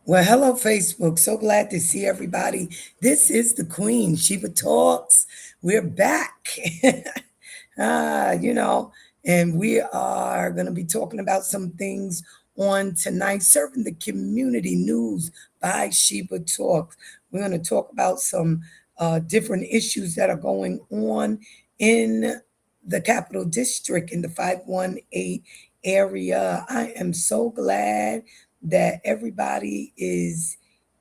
Well, hello, Facebook. So glad to see everybody. This is the Queen, Sheba Talks. We're back. you know, and we are going to be talking about some things on tonight, serving the community news by Sheba Talks. We're going to talk about some different issues that are going on in the Capital District in the 518 area. I am so glad that everybody is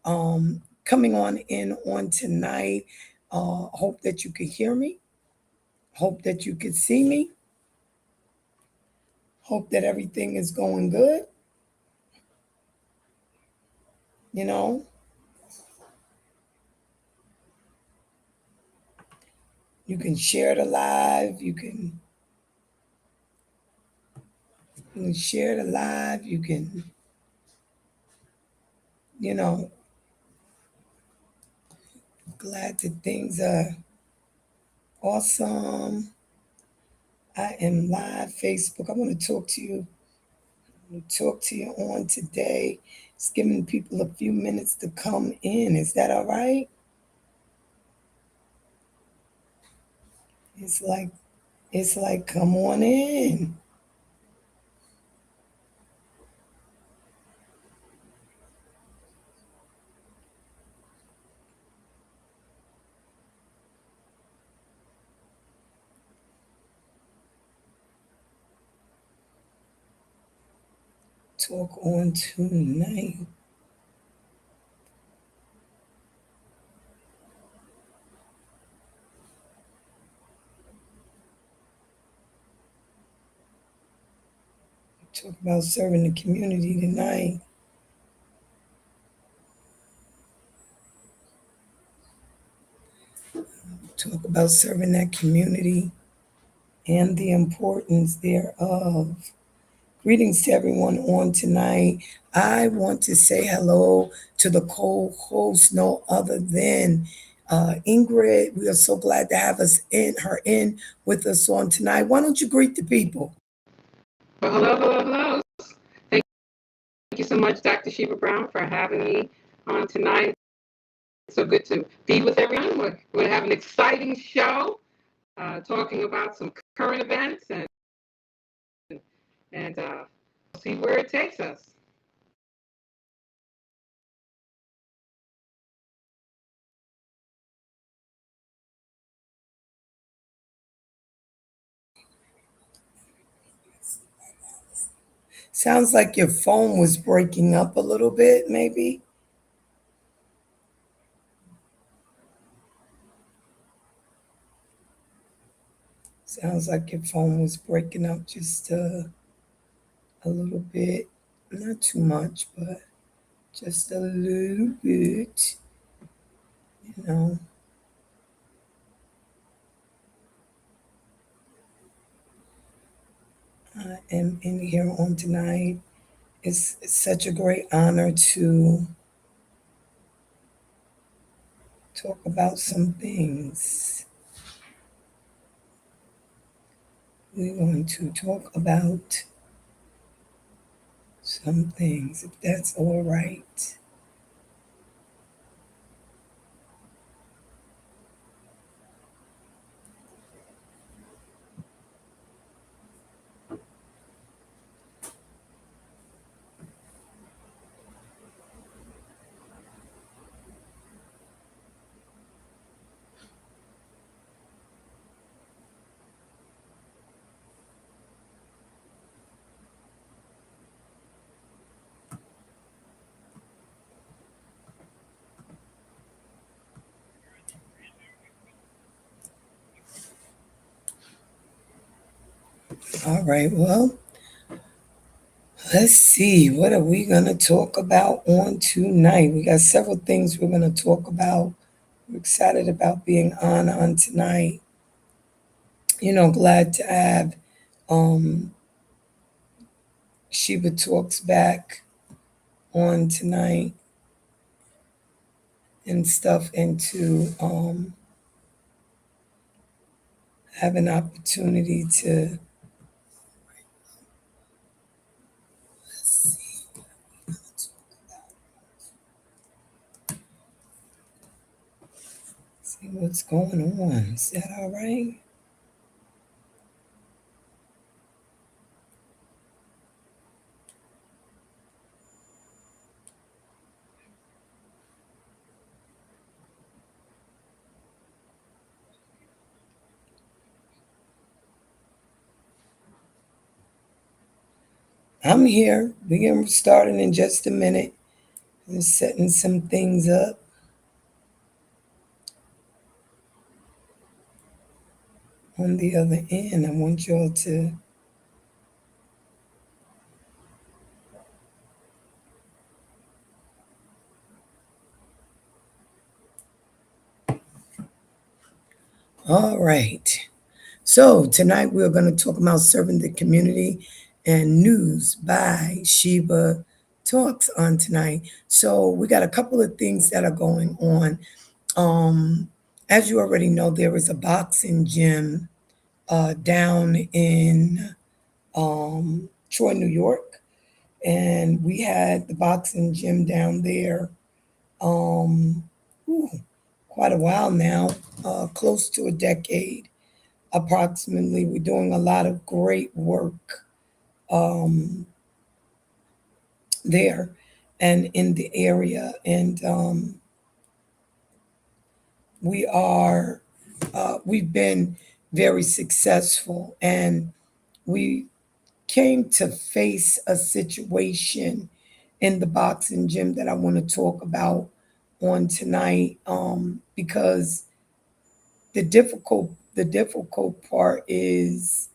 coming on in on tonight. Hope that you could hear me. Hope that you could see me. Hope that everything is going good. You know, you can share the live. You can share the live. You can, you know, glad that things are awesome. I am live Facebook. I want to talk to you. Talk to you on today. It's giving people a few minutes to come in. Is that all right? It's like come on in. Talk on tonight. Talk about serving the community tonight. Talk about serving that community and the importance thereof. Greetings to everyone on tonight. I want to say hello to the co-host, no other than Ingrid. We are so glad to have her in with us on tonight. Why don't you greet the people? Well, hello, hello, hello. Thank you so much, Dr. Sheba Brown, for having me on tonight. It's so good to be with everyone. We're going to have an exciting show talking about some current events and see where it takes us. Sounds like your phone was breaking up a little bit, maybe. Sounds like your phone was breaking up just a little bit. Not too much, but just a little bit. You know, I am in here on tonight. It's such a great honor to talk about some things. We're going to talk about some things, if that's all right. All right, well, let's see. What are we going to talk about on tonight? We got several things we're going to talk about. We're excited about being on tonight. Glad to have Sheba Talks back on tonight and stuff, and to have an opportunity to What's going on? Is that all right? I'm here. We're getting started in just a minute. Just setting some things up. On the other end, I want y'all to. All right. So tonight we're going to talk about serving the community and news by Sheba Talks on tonight. So we got a couple of things that are going on. Um, as you already know, there is a boxing gym down in Troy, New York, and we had the boxing gym down there um, ooh, quite a while now, close to a decade approximately. We're doing a lot of great work um, there and in the area. And we are, we've been very successful. And we came to face a situation in the boxing gym that I want to talk about on tonight because the difficult part is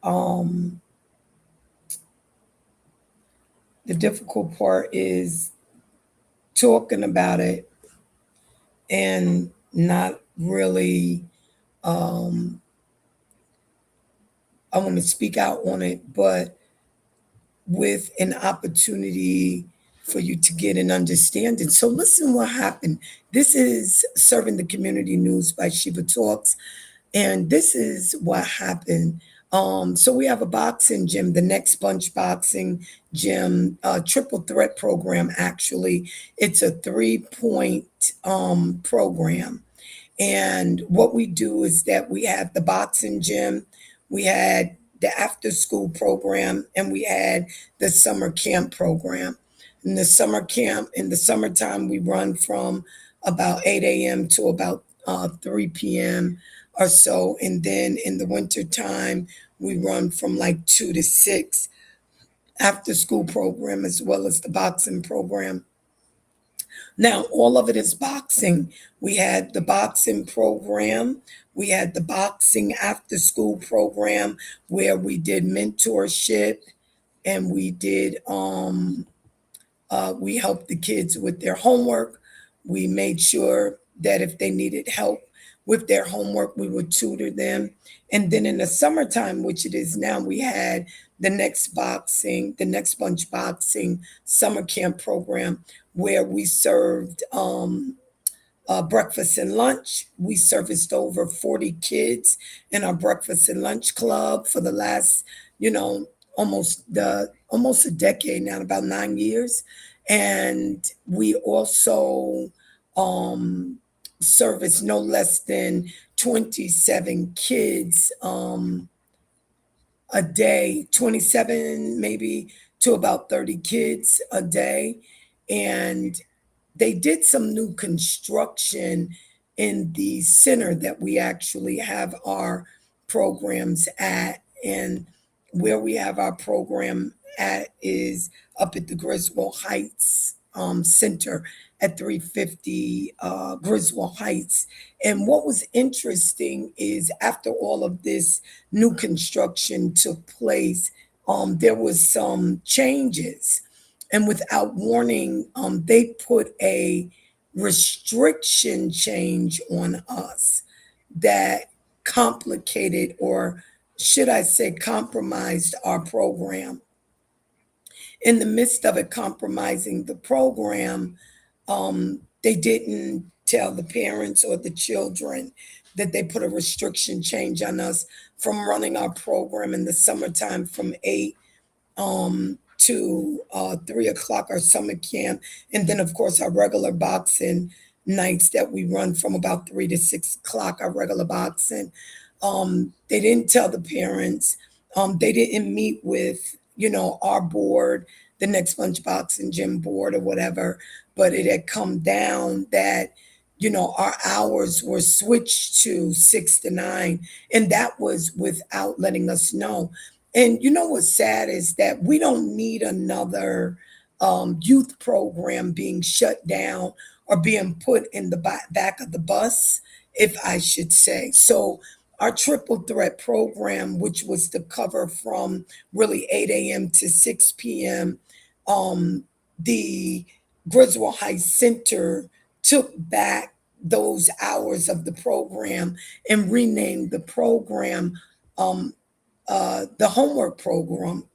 um, the difficult part is talking about it and not really um I want to speak out on it, but with an opportunity for you to get an understanding. So listen what happened. This is Serving the Community News by Shiva Talks. And this is what happened. So we have a boxing gym, the Next Bunch Boxing Gym, triple threat program, actually. It's a 3 point program. And what we do is that we have the boxing gym, we had the after school program, and we had the summer camp program. In the summer camp, in the summertime, we run from about 8 a.m. to about 3 p.m. or so. And then in the wintertime, we run from like 2 to 6 after school program as well as the boxing program. Now, all of it is boxing. We had the boxing program. We had the boxing after school program where we did mentorship and we helped the kids with their homework. We made sure that if they needed help with their homework, we would tutor them. And then in the summertime, which it is now, we had the Next Bunch Boxing summer camp program where we served breakfast and lunch. We serviced over 40 kids in our breakfast and lunch club for the last, you know, almost a decade now, about 9 years. And we also um, service no less than 27 kids a day, 27 maybe to about 30 kids a day. And they did some new construction in the center that we actually have our programs at. And where we have our program at is up at the Griswold Heights Center at 350 Griswold Heights. And what was interesting is after all of this new construction took place, there was some changes, and without warning, they put a restriction change on us that complicated, or should I say, compromised our program. In the midst of it compromising the program, they didn't tell the parents or the children that they put a restriction change on us from running our program in the summertime from 8 to 3 o'clock, our summer camp, and then of course our regular boxing nights that we run from about 3 to 6 o'clock, our regular boxing. They didn't tell the parents. They didn't meet with, our board, the Next Bunch Boxing Gym board or whatever, but it had come down that, our hours were switched to 6 to 9, and that was without letting us know. And what's sad is that we don't need another youth program being shut down or being put in the back of the bus, if I should say. So, our triple threat program, which was to cover from really 8 a.m. to 6 p.m., the Griswold Heights Center took back those hours of the program and renamed the program the homework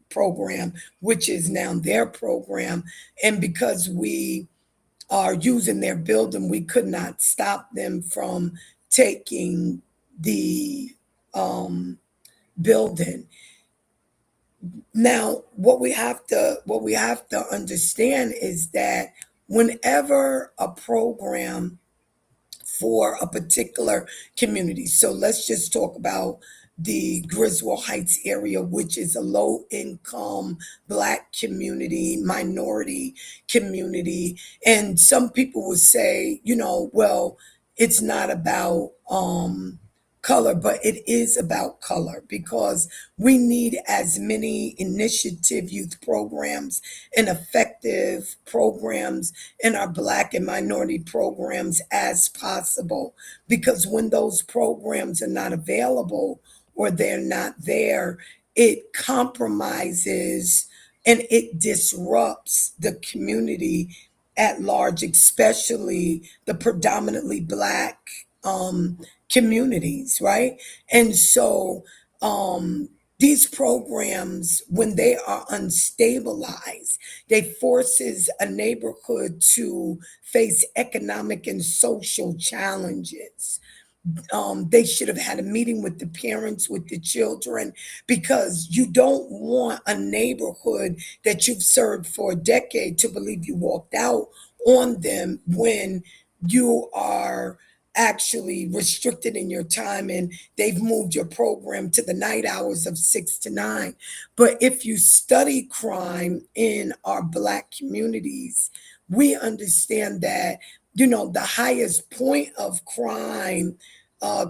program, which is now their program. And because we are using their building, we could not stop them from taking the building. Now, what we have to understand is that whenever a program for a particular community. So let's just talk about the Griswold Heights area, which is a low income Black community, minority community. And some people would say, well, it's not about color, but it is about color because we need as many initiative youth programs and effective programs in our Black and minority programs as possible. Because when those programs are not available or they're not there, it compromises and it disrupts the community at large, especially the predominantly Black communities, right? And so these programs, when they are unstabilized, they forces a neighborhood to face economic and social challenges. They should have had a meeting with the parents, with the children, because you don't want a neighborhood that you've served for a decade to believe you walked out on them when you are actually restricted in your time and they've moved your program to the night hours of 6 to 9. But if you study crime in our Black communities, we understand that, the highest point of crime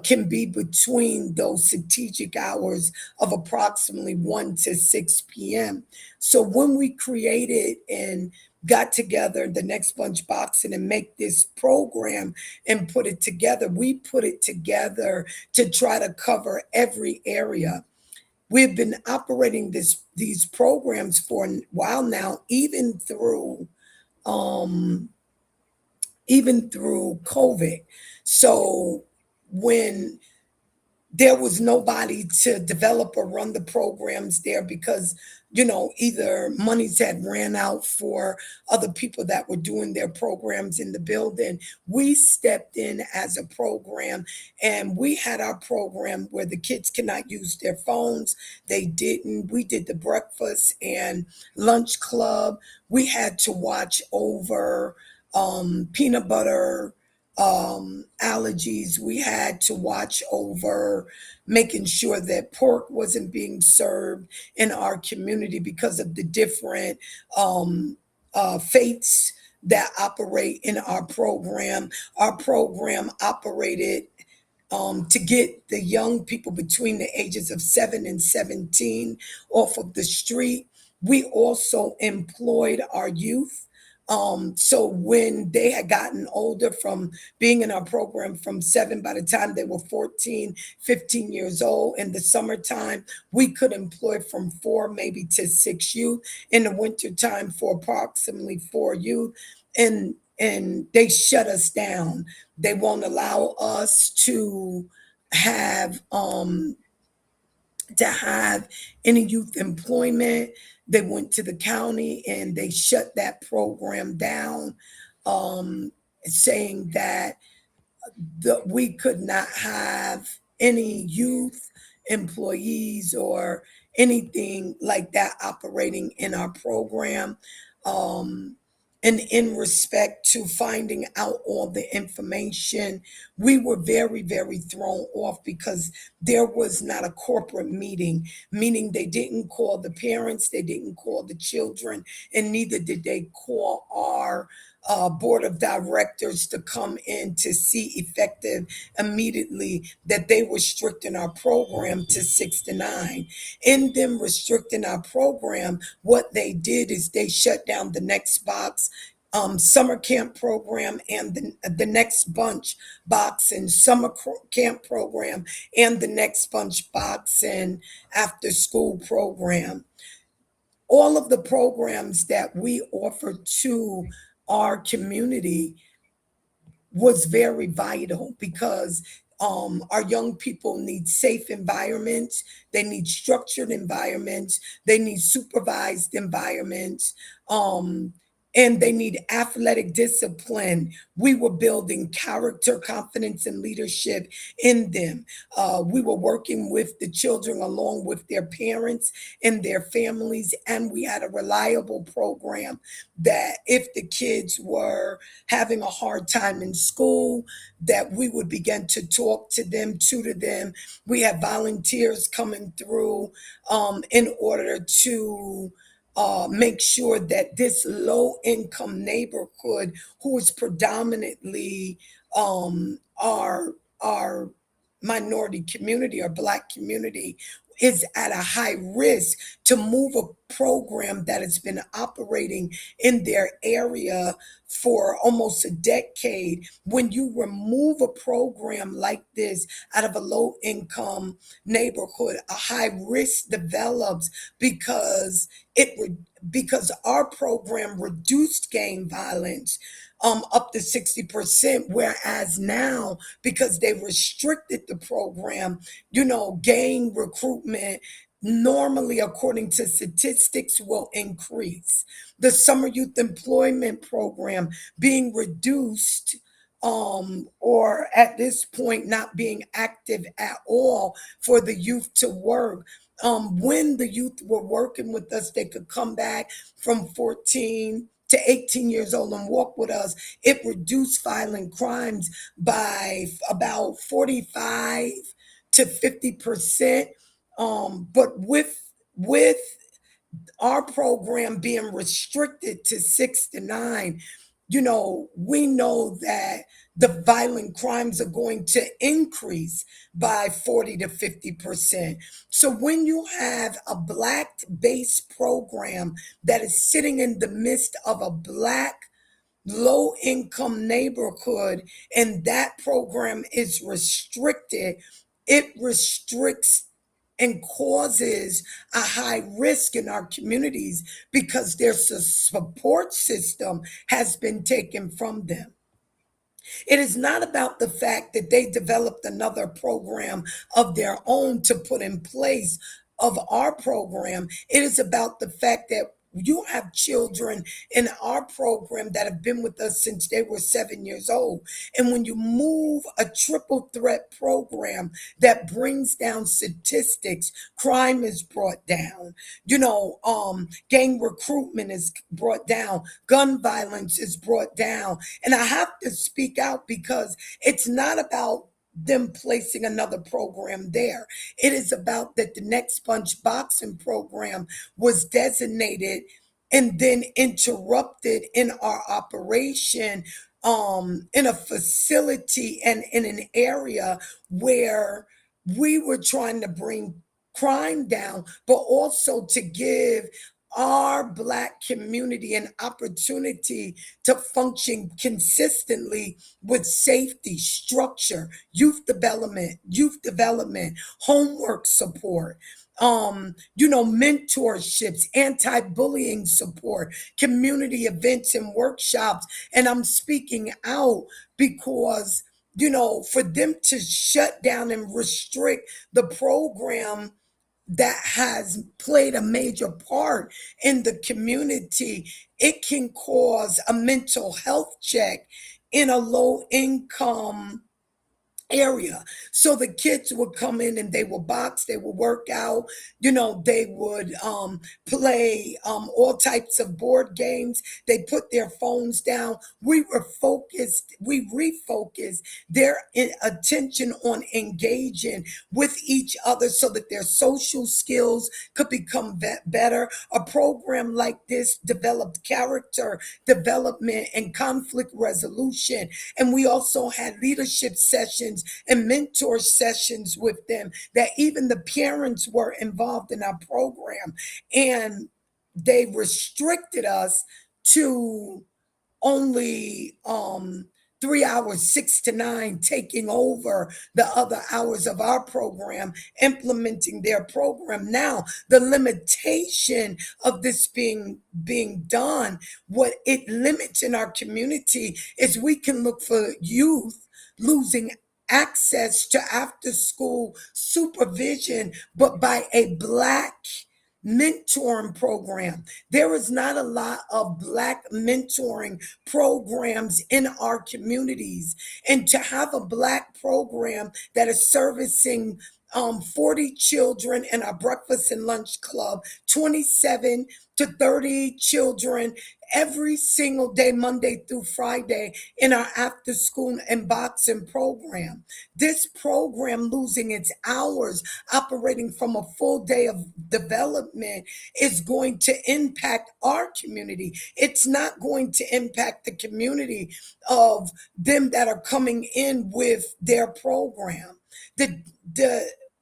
can be between those strategic hours of approximately 1 to 6 p.m. So when we created and got together the Next Bunch Boxing and make this program and put it together, we put it together to try to cover every area. We've been operating these programs for a while now, um, even through COVID. So when there was nobody to develop or run the programs there because either monies had ran out for other people that were doing their programs in the building. We stepped in as a program, and we had our program where the kids cannot use their phones. They didn't. We did the breakfast and lunch club. We had to watch over peanut butter allergies. We had to watch over making sure that pork wasn't being served in our community because of the different faiths that operate in our program. Our program operated to get the young people between the ages of 7 and 17 off of the street. We also employed our youth. So when they had gotten older from being in our program from 7, by the time they were 14, 15 years old in the summertime, we could employ from 4 maybe to 6 youth. In the wintertime, for approximately 4 youth. And they shut us down. They won't allow us have um to have any youth employment. They went to the county and they shut that program down, saying that we could not have any youth employees or anything like that operating in our program. Um, And in respect to finding out all the information, we were very, very thrown off because there was not a corporate meeting, meaning they didn't call the parents, they didn't call the children, and neither did they call our board of directors to come in to see effective immediately that they were restricting our program to 6 to 9. In them restricting our program, what they did is they shut down the next box summer camp program and the next bunch box and camp program and the next bunch box and after school program. All of the programs that we offer to our community was very vital because our young people need safe environments, they need structured environments, they need supervised environments, and they need athletic discipline. We were building character, confidence, and leadership in them. We were working with the children along with their parents and their families, and we had a reliable program that if the kids were having a hard time in school, that we would begin to talk to them, tutor them. We had volunteers coming through in order to make sure that this low income neighborhood, who is predominantly our minority community or black community, is at a high risk to move a program that has been operating in their area for almost a decade. When you remove a program like this out of a low income neighborhood, a high risk develops because because our program reduced gang violence up to 60%, whereas now, because they restricted the program, gang recruitment normally, according to statistics, will increase. The summer youth employment program being reduced, or at this point not being active at all for the youth to work. When the youth were working with us, they could come back from 14 to 18 years old and walk with us. It reduced violent crimes by about 45 to 50%. But with our program being restricted to 6 to 9, we know that the violent crimes are going to increase by 40 to 50%. So when you have a black based program that is sitting in the midst of a black low income neighborhood and that program is restricted, it restricts and causes a high risk in our communities because their support system has been taken from them. It is not about the fact that they developed another program of their own to put in place of our program. It is about the fact that you have children in our program that have been with us since they were 7 years old. And when you move a triple threat program that brings down statistics, crime is brought down, gang recruitment is brought down, gun violence is brought down. And I have to speak out because it's not about them placing another program there. It is about that the next Bunch boxing program was designated and then interrupted in our operation in a facility and in an area where we were trying to bring crime down, but also to give our black community an opportunity to function consistently with safety, structure, youth development, homework support, mentorships, anti-bullying support, community events and workshops. And I'm speaking out because, for them to shut down and restrict the program that has played a major part in the community, it can cause a mental health check in a low income area. So the kids would come in and they would box, they would work out, they would play all types of board games. They put their phones down. We refocused their attention on engaging with each other so that their social skills could become better. A program like this developed character development and conflict resolution. And we also had leadership sessions and mentor sessions with them that even the parents were involved in our program. And they restricted us to only 3 hours, 6 to 9, taking over the other hours of our program, implementing their program. Now, the limitation of this being done, what it limits in our community is we can look for youth losing access to after school supervision, but by a Black mentoring program. There is not a lot of Black mentoring programs in our communities. And to have a Black program that is servicing 40 children in our breakfast and lunch club, 27 to 30 children every single day, Monday through Friday, in our after school and boxing program. This program, losing its hours, operating from a full day of development, is going to impact our community. It's not going to impact the community of them that are coming in with their program.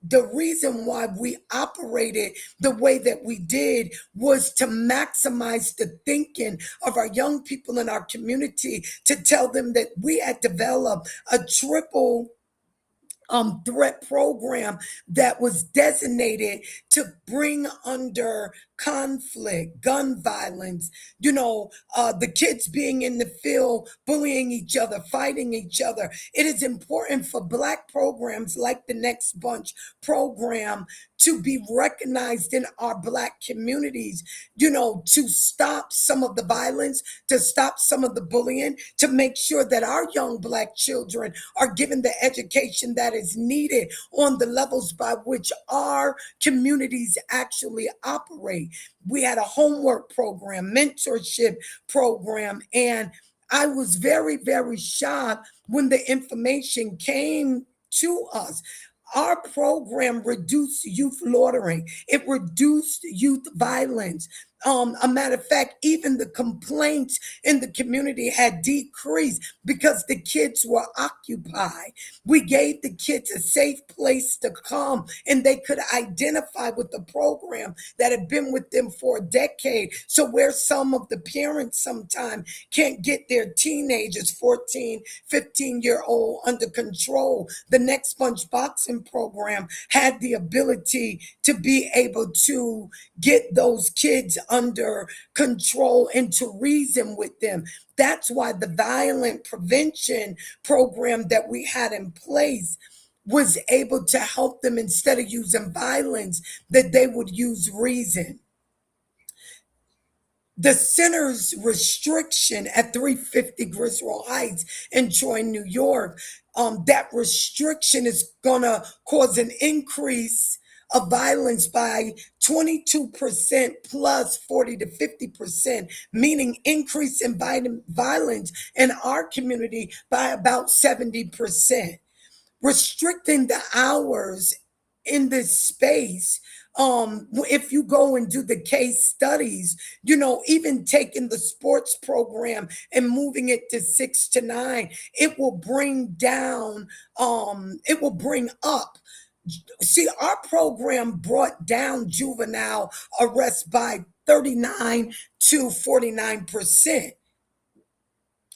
The reason why we operated the way that we did was to maximize the thinking of our young people in our community, to tell them that we had developed a triple threat program that was designated to bring under conflict, gun violence, the kids being in the field, bullying each other, fighting each other. It is important for Black programs like the Next Bunch program to be recognized in our Black communities, to stop some of the violence, to stop some of the bullying, to make sure that our young Black children are given the education that is needed on the levels by which our communities actually operate. We had a homework program, mentorship program, and I was very, very shocked when the information came to us. Our program reduced youth loitering. It reduced youth violence. A matter of fact, even the complaints in the community had decreased because the kids were occupied. We gave the kids a safe place to come, and they could identify with the program that had been with them for a decade. So where some of the parents sometimes can't get their teenagers, 14, 15-year-old, under control, the Next Bunch boxing program had the ability to be able to get those kids under control and to reason with them. That's why the violent prevention program that we had in place was able to help them, instead of using violence, that they would use reason. The center's restriction at 350 Griswold Heights in Troy, New York, that restriction is going to cause an increase of violence by 22% plus 40 to 50%, meaning increase in violence in our community by about 70%. Restricting the hours in this space, if you go and do the case studies, even taking the sports program and moving it to 6 to 9, it will bring down, it will bring up. See, our program brought down juvenile arrests by 39 to 49%,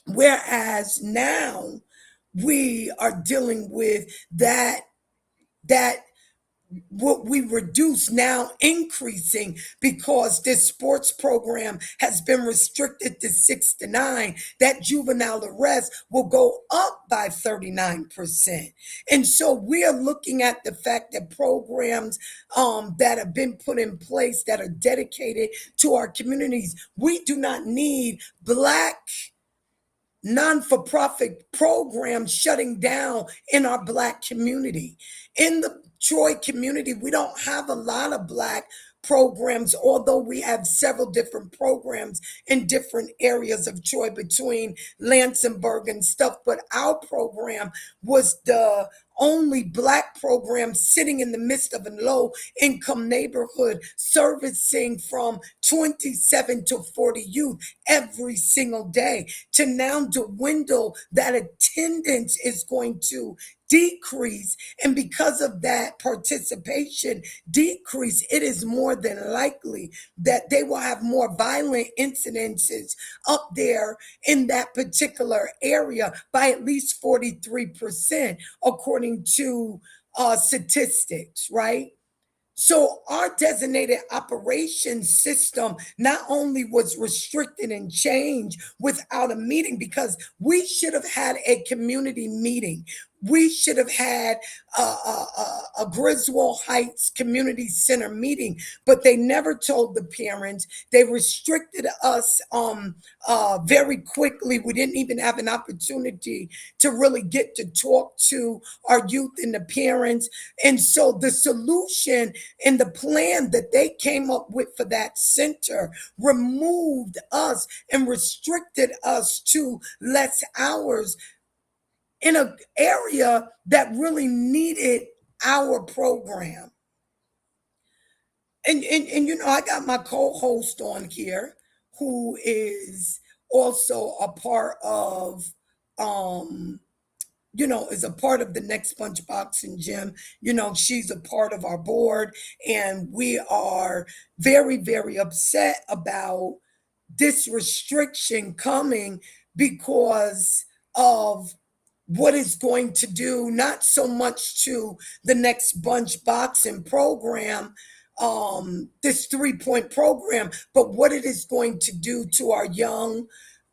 whereas now we are dealing with that what we reduce now increasing because this sports program has been restricted to 6 to 9. That juvenile arrest will go up by 39%. And so we are looking at the fact that programs that have been put in place that are dedicated to our communities, we do not need Black non-for-profit programs shutting down in our Black community. In the Troy community, we don't have a lot of Black programs, although we have several different programs in different areas of Troy between Lansingburg and stuff. But our program was the only Black program sitting in the midst of a low income neighborhood, servicing from 27 to 40 youth every single day. To now dwindle, that attendance is going to decrease. And because of that participation decrease, it is more than likely that they will have more violent incidences up there in that particular area by at least 43%, according to statistics, right? So our designated operations system not only was restricted and changed without a meeting, because we should have had a community meeting. We should have had a Griswold Heights Community Center meeting, but they never told the parents. They restricted us very quickly. We didn't even have an opportunity to really get to talk to our youth and the parents. And so the solution and the plan that they came up with for that center removed us and restricted us to less hours in an area that really needed our program. And you know, I got my co-host on here who is also a part of is a part of the Next Bunch Boxing Gym. You know, she's a part of our board, and we are very, very upset about this restriction coming because of what it's going to do, not so much to the Next Bunch Boxing program, this 3-point program, but what it is going to do to our young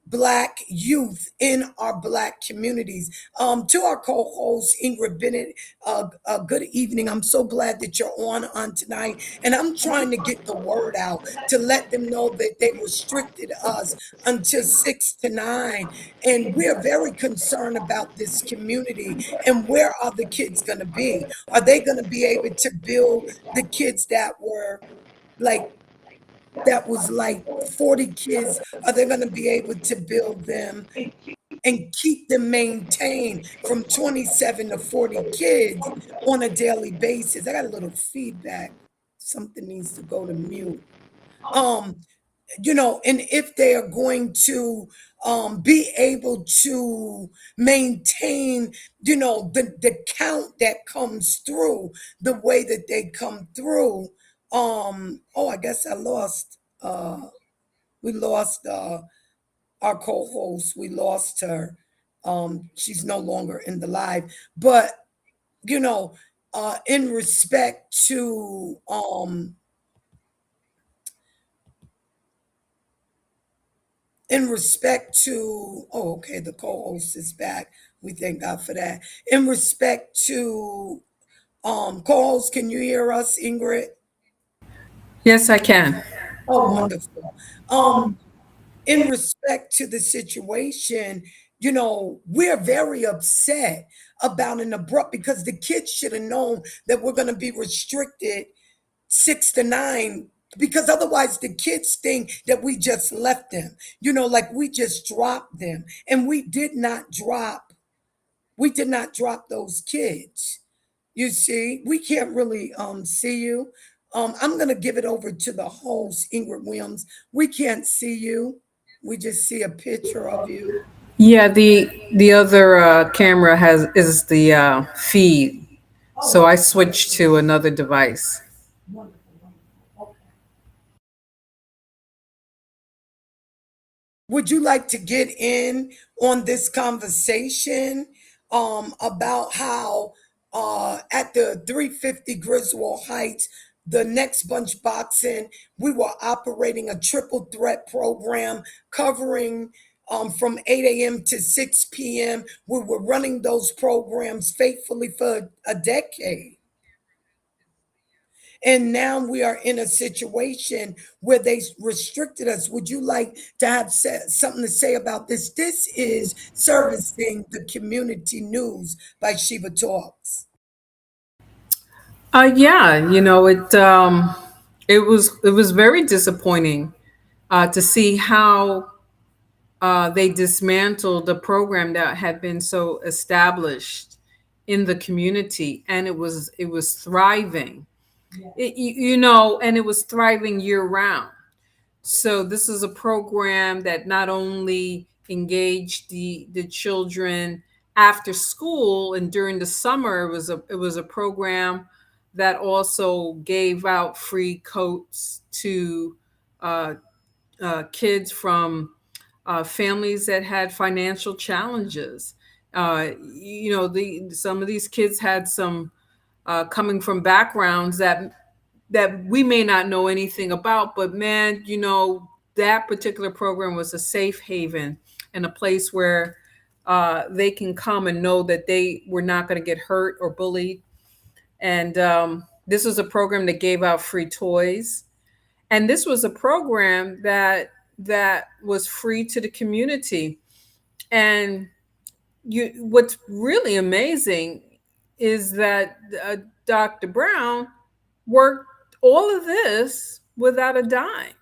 Black youth in our Black communities. To our co-host Ingrid Bennett, good evening. I'm so glad that you're on tonight, and I'm trying to get the word out to let them know that they restricted us until 6 to 9, and we're very concerned about this community. And where are the kids going to be? Are they going to be able to build the kids that were like that was like 40 kids? Are they going to be able to build them and keep them maintained from 27 to 40 kids on a daily basis? I got a little feedback. Something needs to go to mute. Um, and if they are going to be able to maintain, the count that comes through the way that they come through. Oh, I guess we lost our co-host. We lost her. She's no longer in the live. But, you know, in respect to oh, okay, the co-host is back. We thank God for that. In respect to co-host, can you hear us, Ingrid? Yes, I can. Oh, wonderful. In respect to the situation, we're very upset about an abrupt, because the kids should have known that we're going to be restricted 6 to 9, because otherwise the kids think that we just left them, like we just dropped them. And we did not drop those kids. You see, we can't really see you. I'm gonna give it over to the host, Ingrid Williams. We can't see you. We just see a picture of you. Yeah, the other camera has is the feed, so I switched to another device. Wonderful, wonderful. Okay. Would you like to get in on this conversation about how at the 350 Griswold Heights, the Next Bunch Boxing, we were operating a triple threat program covering from 8 a.m. to 6 p.m. We were running those programs faithfully for a decade. And now we are in a situation where they restricted us. Would you like to have something to say about this? This is servicing the community news by Sheba Talks. Yeah, it was very disappointing to see how they dismantled the program that had been so established in the community, and it was thriving. And it was thriving year round. So this is a program that not only engaged the children after school and during the summer. It was a program that also gave out free coats to uh, kids from families that had financial challenges. Some of these kids had some coming from backgrounds that we may not know anything about, but man, that particular program was a safe haven and a place where they can come and know that they were not going to get hurt or bullied. And this was a program that gave out free toys, and this was a program that was free to the community. And what's really amazing is that Dr. Brown worked all of this without a dime.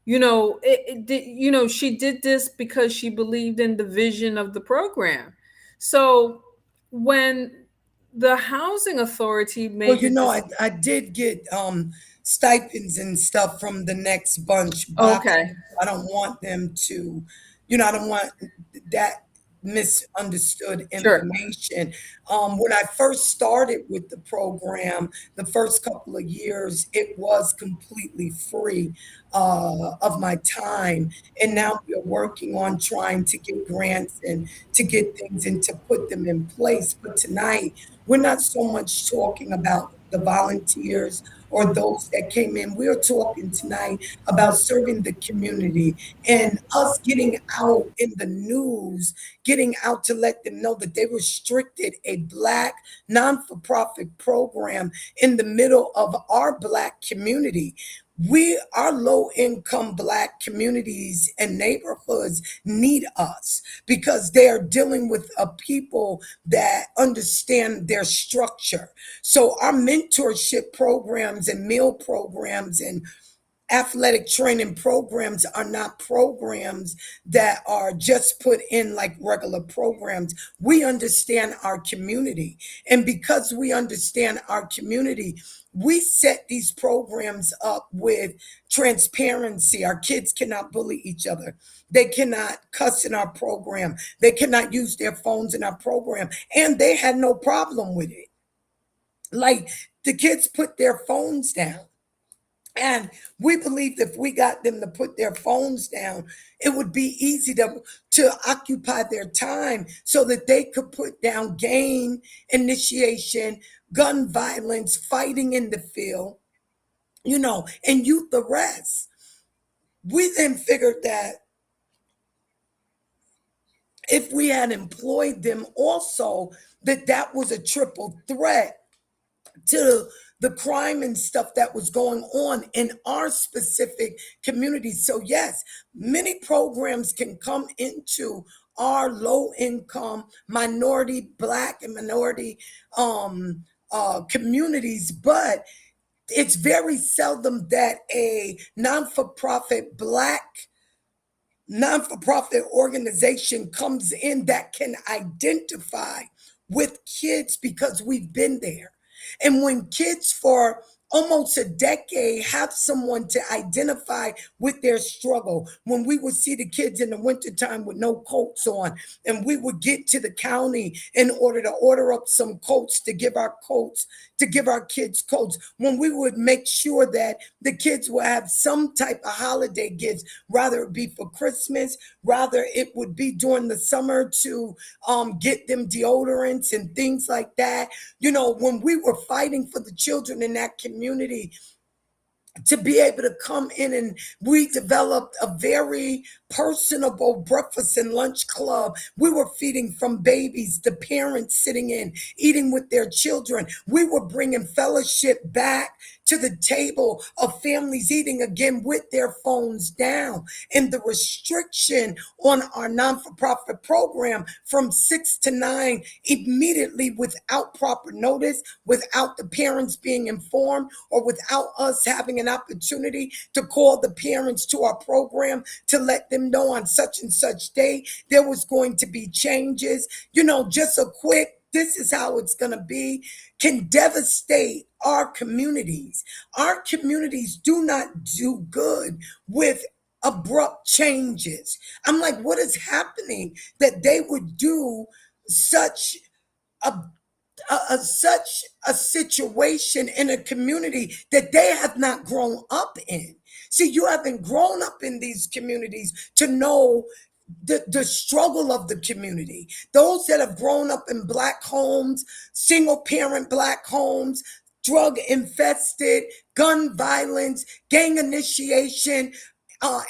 She did this because she believed in the vision of the program. So when the housing authority Well, made the I did get stipends and stuff from the next bunch box. okay, I don't want them to, I don't want that misunderstood sure, information. When I first started with the program, the first couple of years, it was completely free of my time. And now we're working on trying to get grants and to get things and to put them in place. But tonight, we're not so much talking about the volunteers or those that came in. We are talking tonight about serving the community and us getting out in the news, getting out to let them know that they restricted a Black non-for-profit program in the middle of our Black community. Our low income Black communities and neighborhoods need us because they are dealing with a people that understand their structure. So our mentorship programs and meal programs and athletic training programs are not programs that are just put in like regular programs. We understand our community. And because we understand our community, we set these programs up with transparency. Our kids cannot bully each other. They cannot cuss in our program. They cannot use their phones in our program. And they had no problem with it. Like the kids put their phones down. And we believed if we got them to put their phones down, it would be easy to occupy their time so that they could put down gang initiation, gun violence, fighting in the field, and youth arrests. We then figured that if we had employed them also, that was a triple threat to the crime and stuff that was going on in our specific community. So yes, many programs can come into our low income minority Black and minority communities, but it's very seldom that a non-for-profit Black non-for-profit organization comes in that can identify with kids because we've been there. And when kids for almost a decade have someone to identify with their struggle, when we would see the kids in the wintertime with no coats on, and we would get to the county in order to order up some coats to give our kids coats, when we would make sure that the kids will have some type of holiday gifts, rather it be for Christmas, rather it would be during the summer to get them deodorants and things like that. When we were fighting for the children in that community, to be able to come in, and we developed a very personable breakfast and lunch club. We were feeding from babies, the parents sitting in, eating with their children. We were bringing fellowship back to the table of families eating again with their phones down, and the restriction on our non-for-profit program from 6 to 9 immediately without proper notice, without the parents being informed, or without us having an opportunity to call the parents to our program to let them know on such and such day there was going to be changes. Just a quick, this is how it's going to be, can devastate our communities. Our communities do not do good with abrupt changes. I'm like, what is happening that they would do such a such a situation in a community that they have not grown up in? See, you haven't grown up in these communities to know the struggle of the community. Those that have grown up in Black homes, single parent Black homes, drug infested, gun violence, gang initiation,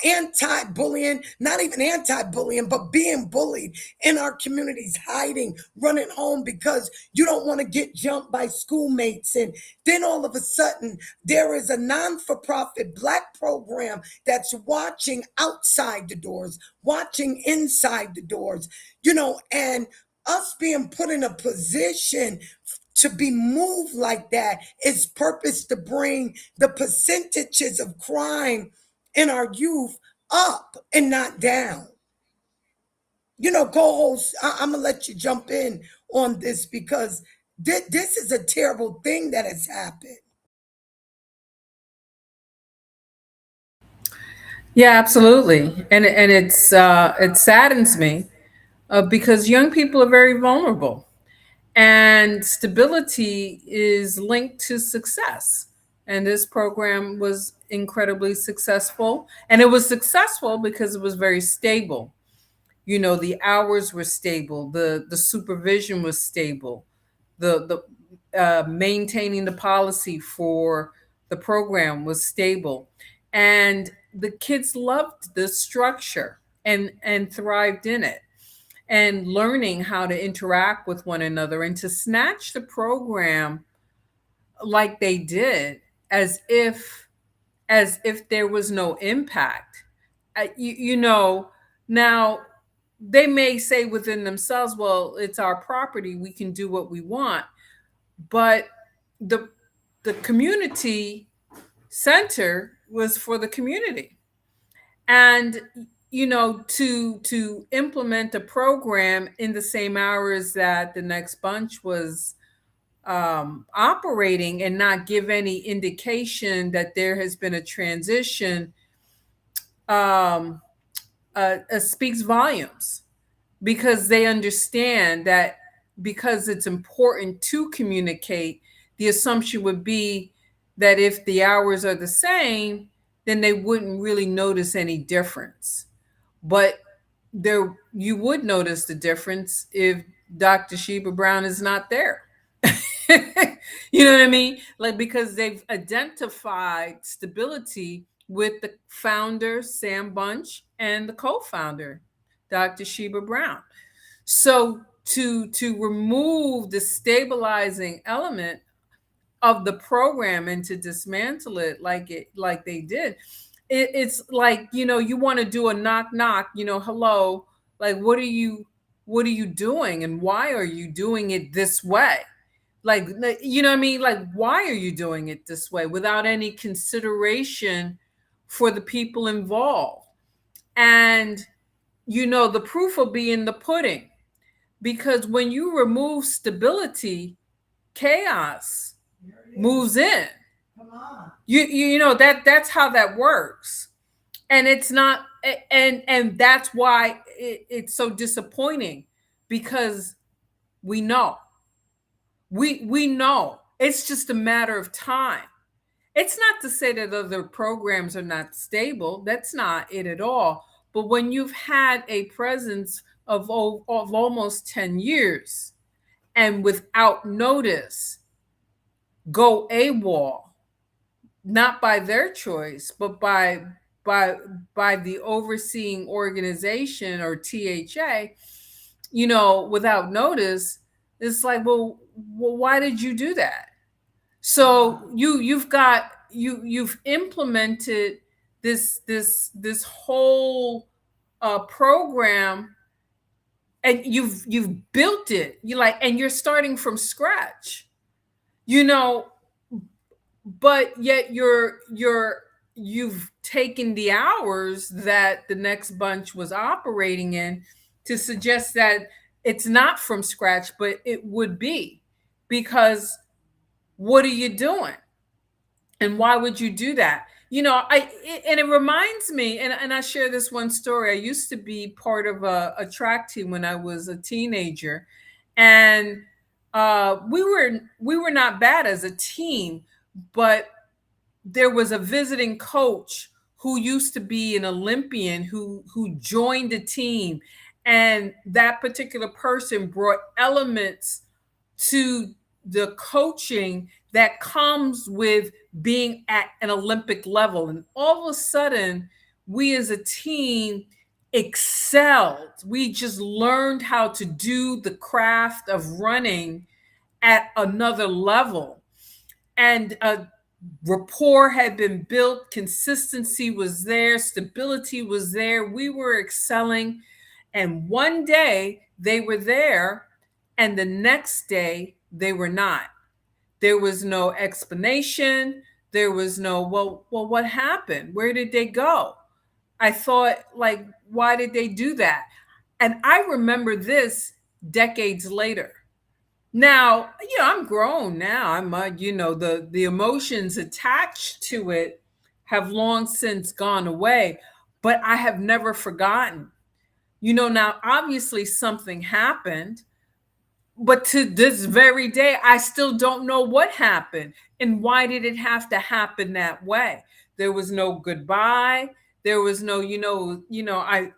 anti-bullying, not even anti-bullying, but being bullied in our communities, hiding, running home because you don't want to get jumped by schoolmates. And then all of a sudden, there is a non-for-profit Black program that's watching outside the doors, watching inside the doors, and us being put in a position to be moved like that is purpose to bring the percentages of crime in our youth up and not down. Co-host, I'm gonna let you jump in on this because this is a terrible thing that has happened. Yeah, absolutely, and it saddens me because young people are very vulnerable, and stability is linked to success. And this program was incredibly successful, and it was successful because it was very stable. The hours were stable, the supervision was stable, the maintaining the policy for the program was stable, and the kids loved the structure and thrived in it, and learning how to interact with one another, and to snatch the program like they did, as if there was no impact. Now they may say within themselves, well, it's our property, we can do what we want, but the the community center was for the community. And to implement a program in the same hours that the next bunch was operating, and not give any indication that there has been a transition, um, speaks volumes, because they understand that, because it's important to communicate, the assumption would be that if the hours are the same, then they wouldn't really notice any difference. But there, you would notice the difference if Dr. Sheba Brown is not there. You know what I mean? Like, because they've identified stability with the founder, Sam Bunch, and the co-founder, Dr. Sheba Brown. So to remove the stabilizing element of the program and to dismantle it like they did, it's like, you want to do a knock knock, hello, like, what are you doing, and why are you doing it this way? Like, you know what I mean? Like, why are you doing it this way, without any consideration for the people involved? And the proof will be in the pudding, because when you remove stability, chaos moves in. Come on. That's how that works. And it's not, and that's why it's so disappointing, because we know we know it's just a matter of time. It's not to say that other programs are not stable. That's not it at all. But when you've had a presence of almost 10 years, and without notice go AWOL, not by their choice, but by by the overseeing organization, or THA, without notice, it's like, well, why did you do that? So you've implemented this whole program, and you've built it. You like, and you're starting from scratch. You know, but yet you've taken the hours that the next bunch was operating in to suggest that it's not from scratch, but it would be, because what are you doing, and why would you do that? And it reminds me, and I share this one story. I used to be part of a track team when I was a teenager, and we were not bad as a team, but there was a visiting coach who used to be an Olympian who joined the team, and that particular person brought elements to the coaching that comes with being at an Olympic level. And all of a sudden, we as a team excelled. We just learned how to do the craft of running at another level. And rapport had been built, consistency was there, stability was there. We were excelling. And one day they were there, and the next day they were not. There was no explanation. There was no, well, what happened? Where did they go? I thought, like, why did they do that? And I remember this decades later. Now, I'm grown now. The emotions attached to it have long since gone away, but I have never forgotten. Now obviously something happened, but to this very day, I still don't know what happened and why did it have to happen that way. There was no goodbye. There was no,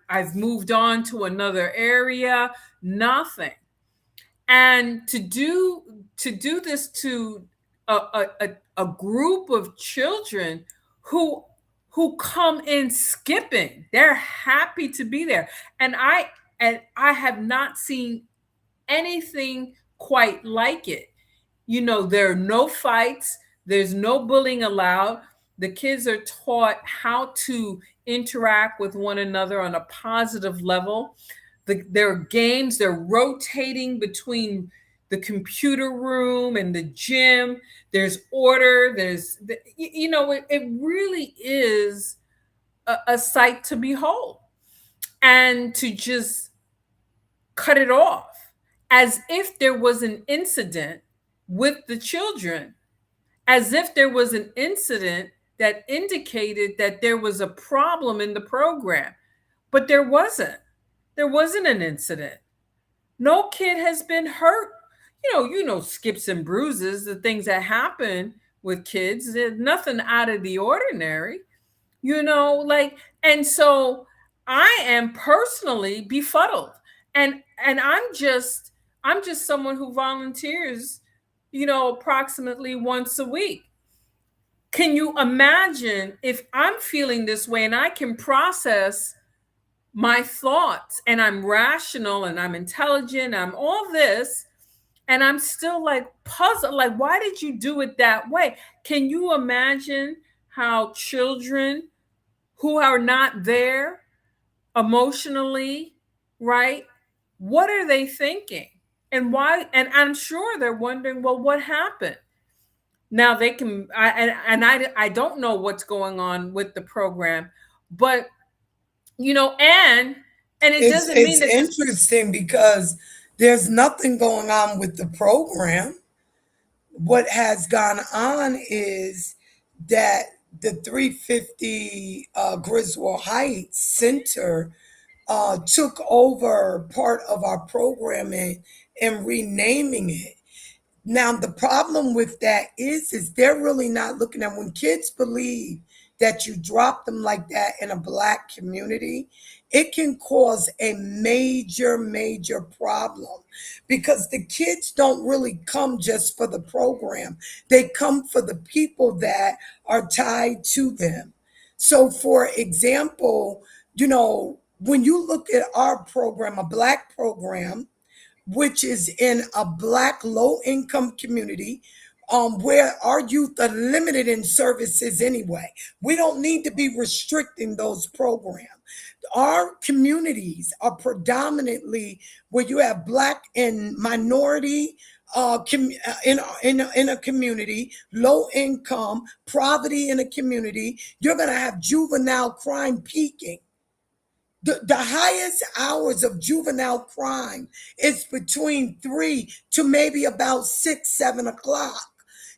I've moved on to another area. Nothing. And to do this to a group of children who who come in skipping, they're happy to be there. And I have not seen anything quite like it. There are no fights, there's no bullying allowed. The kids are taught how to interact with one another on a positive level. There are games, they're rotating between the computer room and the gym. There's order, it really is a sight to behold. And to just cut it off as if there was an incident with the children, as if there was an incident that indicated that there was a problem in the program. But there wasn't. There wasn't an incident. No kid has been hurt. Skips and bruises, the things that happen with kids, there's nothing out of the ordinary, and so I am personally befuddled. And I'm just someone who volunteers, approximately once a week. Can you imagine if I'm feeling this way and I can process my thoughts and I'm rational and I'm intelligent, I'm all this, and I'm still like puzzled, like, why did you do it that way? Can you imagine how children who are not there emotionally, right? What are they thinking? And why? And I'm sure they're wondering, well, what happened? Now they can, I don't know what's going on with the program, but and it It's doesn't mean it's that interesting because there's nothing going on with the program. What has gone on is that the 350 Griswold Heights Center took over part of our programming and renaming it. Now the problem with that is they're really not looking at when kids believe that you drop them like that in a black community, it can cause a major problem because the kids don't really come just for the program. They come for the people that are tied to them. So for example, when you look at our program, a black program, which is in a black low income community. where our youth are limited in services anyway. We don't need to be restricting those programs. Our communities are predominantly where you have Black and minority in a community, low income, poverty in a community. You're going to have juvenile crime peaking. The highest hours of juvenile crime is between 3 to maybe about 6, 7 o'clock.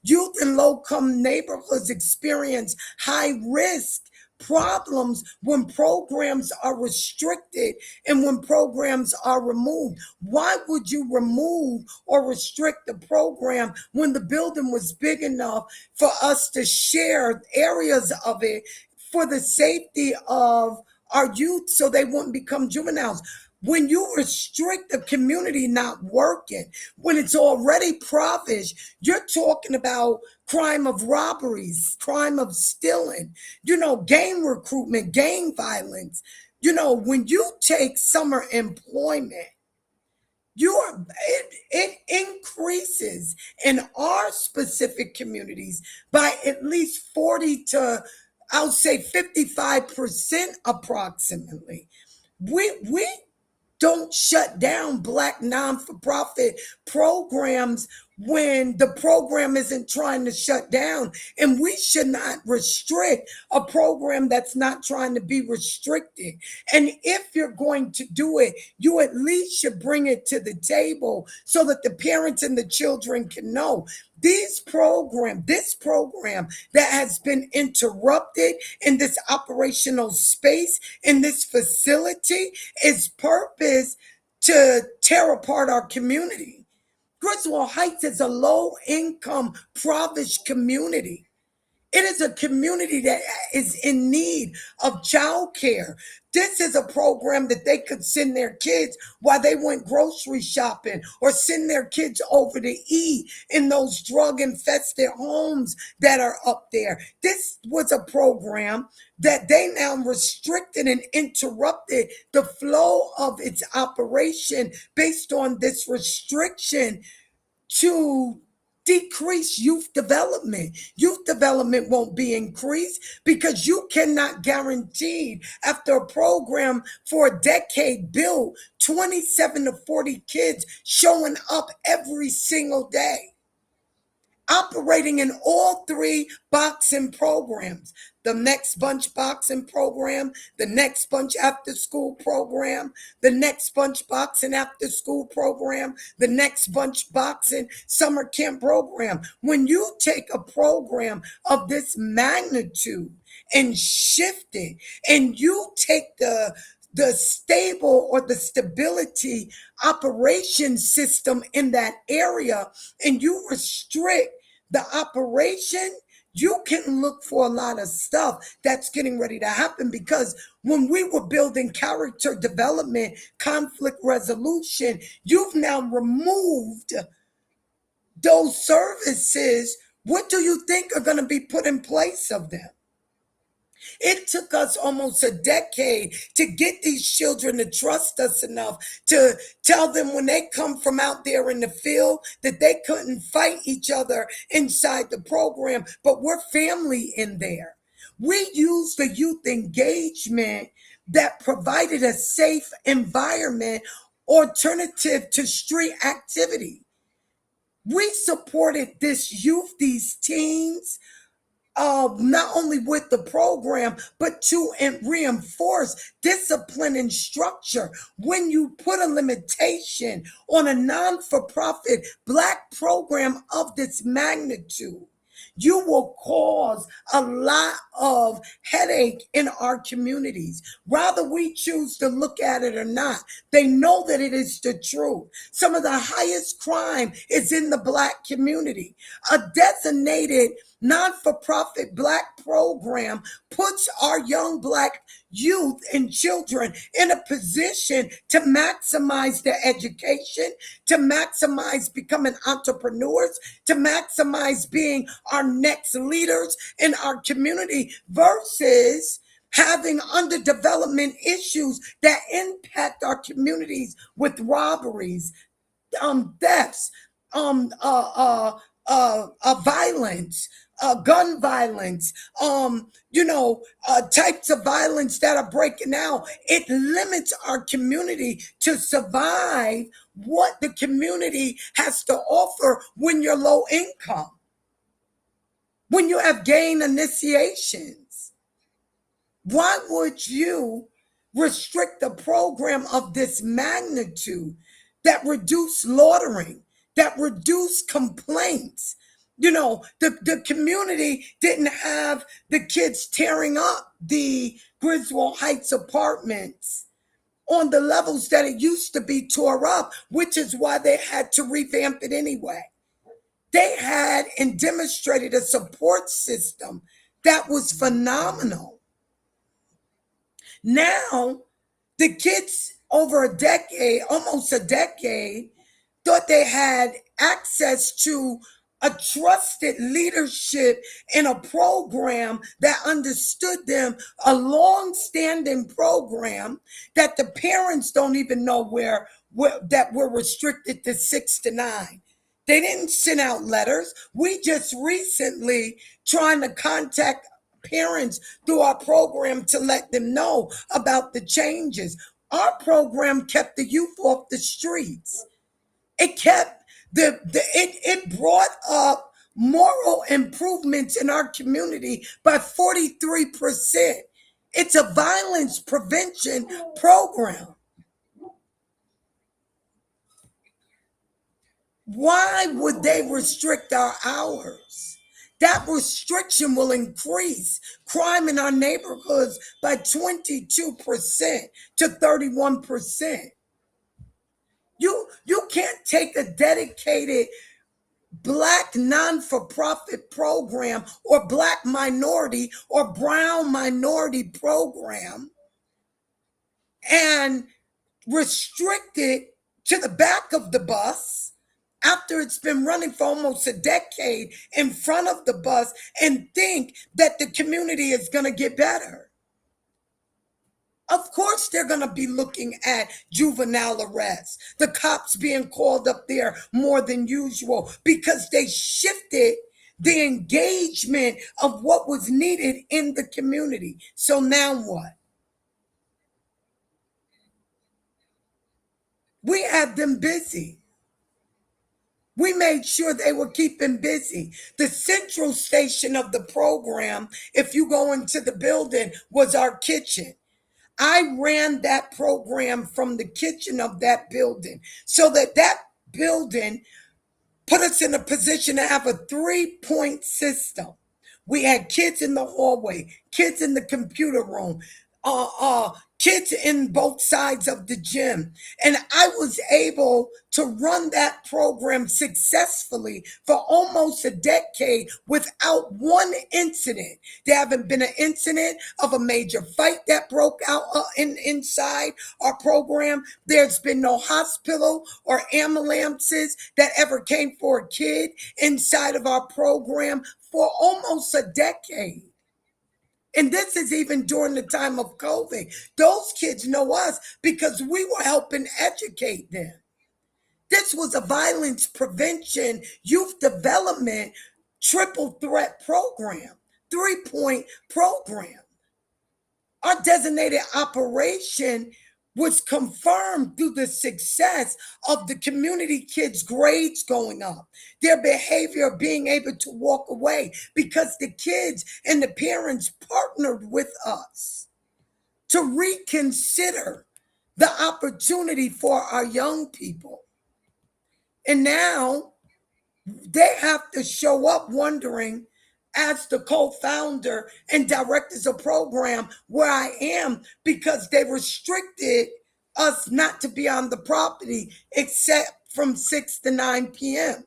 Youth in low-income neighborhoods experience high risk problems when programs are restricted and when programs are removed. Why would you remove or restrict the program when the building was big enough for us to share areas of it for the safety of our youth so they wouldn't become juveniles? When you restrict a community not working, when it's already impoverished, you're talking about crime of robberies, crime of stealing, gang recruitment, gang violence. When you take summer employment, it increases in our specific communities by at least 40 to, I'll say, 55% approximately. We don't shut down Black non-for-profit programs when the program isn't trying to shut down. And we should not restrict a program that's not trying to be restricted. And if you're going to do it, you at least should bring it to the table so that the parents and the children can know. This program that has been interrupted in this operational space, in this facility, is purpose to tear apart our community. Griswold Heights is a low income, impoverished community. It is a community that is in need of child care. This is a program that they could send their kids while they went grocery shopping or send their kids over to eat in those drug infested homes that are up there. This was a program that they now restricted and interrupted the flow of its operation based on this restriction to decrease youth development. Youth development won't be increased because you cannot guarantee after a program for a decade built 27 to 40 kids showing up every single day, operating in all three boxing programs: the Next Bunch boxing program, the Next Bunch after school program, the Next Bunch boxing after school program, the Next Bunch boxing summer camp program. When you take a program of this magnitude and shift it, and you take the stable or the stability operation system in that area and you restrict the operation, you can look for a lot of stuff that's getting ready to happen. Because when we were building character development, conflict resolution, you've now removed those services. What do you think are going to be put in place of them? It took us almost a decade to get these children to trust us enough to tell them when they come from out there in the field that they couldn't fight each other inside the program, but we're family in there. We used the youth engagement that provided a safe environment alternative to street activity. We supported this youth, these teens, not only with the program, but to reinforce discipline and structure. When you put a limitation on a non-for-profit Black program of this magnitude, you will cause a lot of headache in our communities. Rather we choose to look at it or not, they know that it is the truth. Some of the highest crime is in the Black community. A designated non-for-profit Black program puts our young Black youth and children in a position to maximize their education, to maximize becoming entrepreneurs, to maximize being our next leaders in our community, versus having underdevelopment issues that impact our communities with robberies, thefts, violence, gun violence, types of violence that are breaking out. It limits our community to survive what the community has to offer when you're low income, when you have gain initiations. Why would you restrict a program of this magnitude that reduce loitering, that reduce complaints? The community didn't have the kids tearing up the Griswold Heights apartments on the levels that it used to be tore up, which is why they had to revamp it anyway. They had and demonstrated a support system that was phenomenal. Now, the kids over a decade, almost a decade, thought they had access to a trusted leadership in a program that understood them, a long-standing program that the parents don't even know that we're restricted to 6 to 9. They didn't send out letters. We just recently trying to contact parents through our program to let them know about the changes. Our program kept the youth off the streets. It kept it brought up moral improvements in our community by 43%. It's a violence prevention program. Why would they restrict our hours? That restriction will increase crime in our neighborhoods by 22% to 31%. You can't take a dedicated Black non-for-profit program or Black minority or brown minority program and restrict it to the back of the bus after it's been running for almost a decade in front of the bus and think that the community is going to get better. Of course, they're going to be looking at juvenile arrests, the cops being called up there more than usual because they shifted the engagement of what was needed in the community. So now what? We had them busy. We made sure they were keeping busy. The central station of the program, if you go into the building, was our kitchen. I ran that program from the kitchen of that building so that building put us in a position to have a 3-point system. We had kids in the hallway, kids in the computer room, kids in both sides of the gym. And I was able to run that program successfully for almost a decade without one incident. There haven't been an incident of a major fight that broke out inside our program. There's been no hospital or ambulances that ever came for a kid inside of our program for almost a decade. And this is even during the time of COVID. Those kids know us because we were helping educate them. This was a violence prevention, youth development, triple threat program, 3-point program. Our designated operation was confirmed through the success of the community kids' grades going up, their behavior being able to walk away because the kids and the parents partnered with us to reconsider the opportunity for our young people. And now they have to show up wondering, as the co-founder and directors of program where I am, because they restricted us not to be on the property except from 6 to 9 p.m.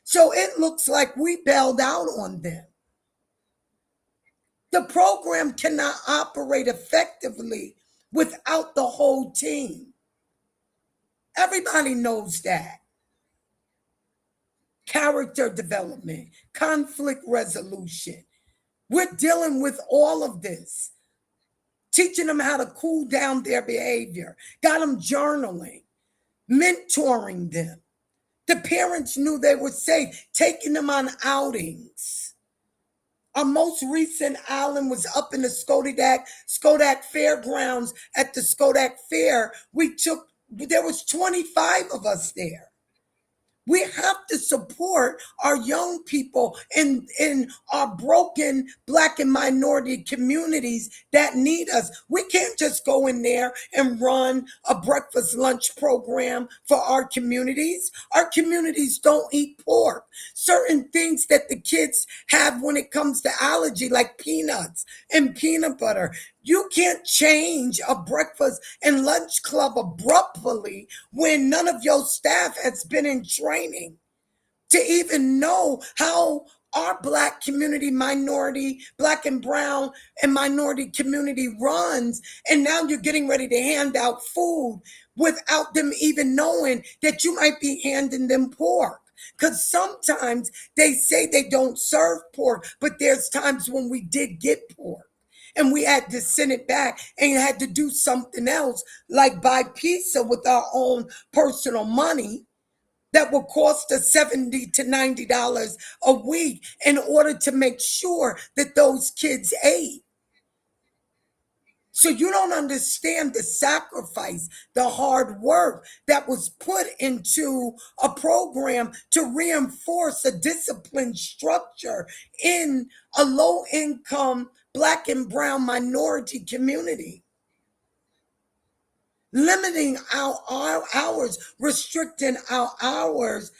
So it looks like we bailed out on them. The program cannot operate effectively without the whole team. Everybody knows that. Character development, conflict resolution. We're dealing with all of this, teaching them how to cool down their behavior, got them journaling, mentoring them. The parents knew they were safe, taking them on outings. Our most recent outing was up in the Skodak Fairgrounds at the Skodak Fair. There was 25 of us there. We have to support our young people in our broken Black and minority communities that need us. We can't just go in there and run a breakfast lunch program for our communities. Our communities don't eat pork. Certain things that the kids have when it comes to allergy, like peanuts and peanut butter. You can't change a breakfast and lunch club abruptly when none of your staff has been in training to even know how our Black community, minority, Black and brown and minority community runs. And now you're getting ready to hand out food without them even knowing that you might be handing them pork. Because sometimes they say they don't serve pork, but there's times when we did get pork and we had to send it back and had to do something else, like buy pizza with our own personal money that will cost us $70 to $90 a week in order to make sure that those kids ate. So you don't understand the sacrifice, the hard work that was put into a program to reinforce a disciplined structure in a low income Black and brown minority community. Limiting our hours, restricting our hours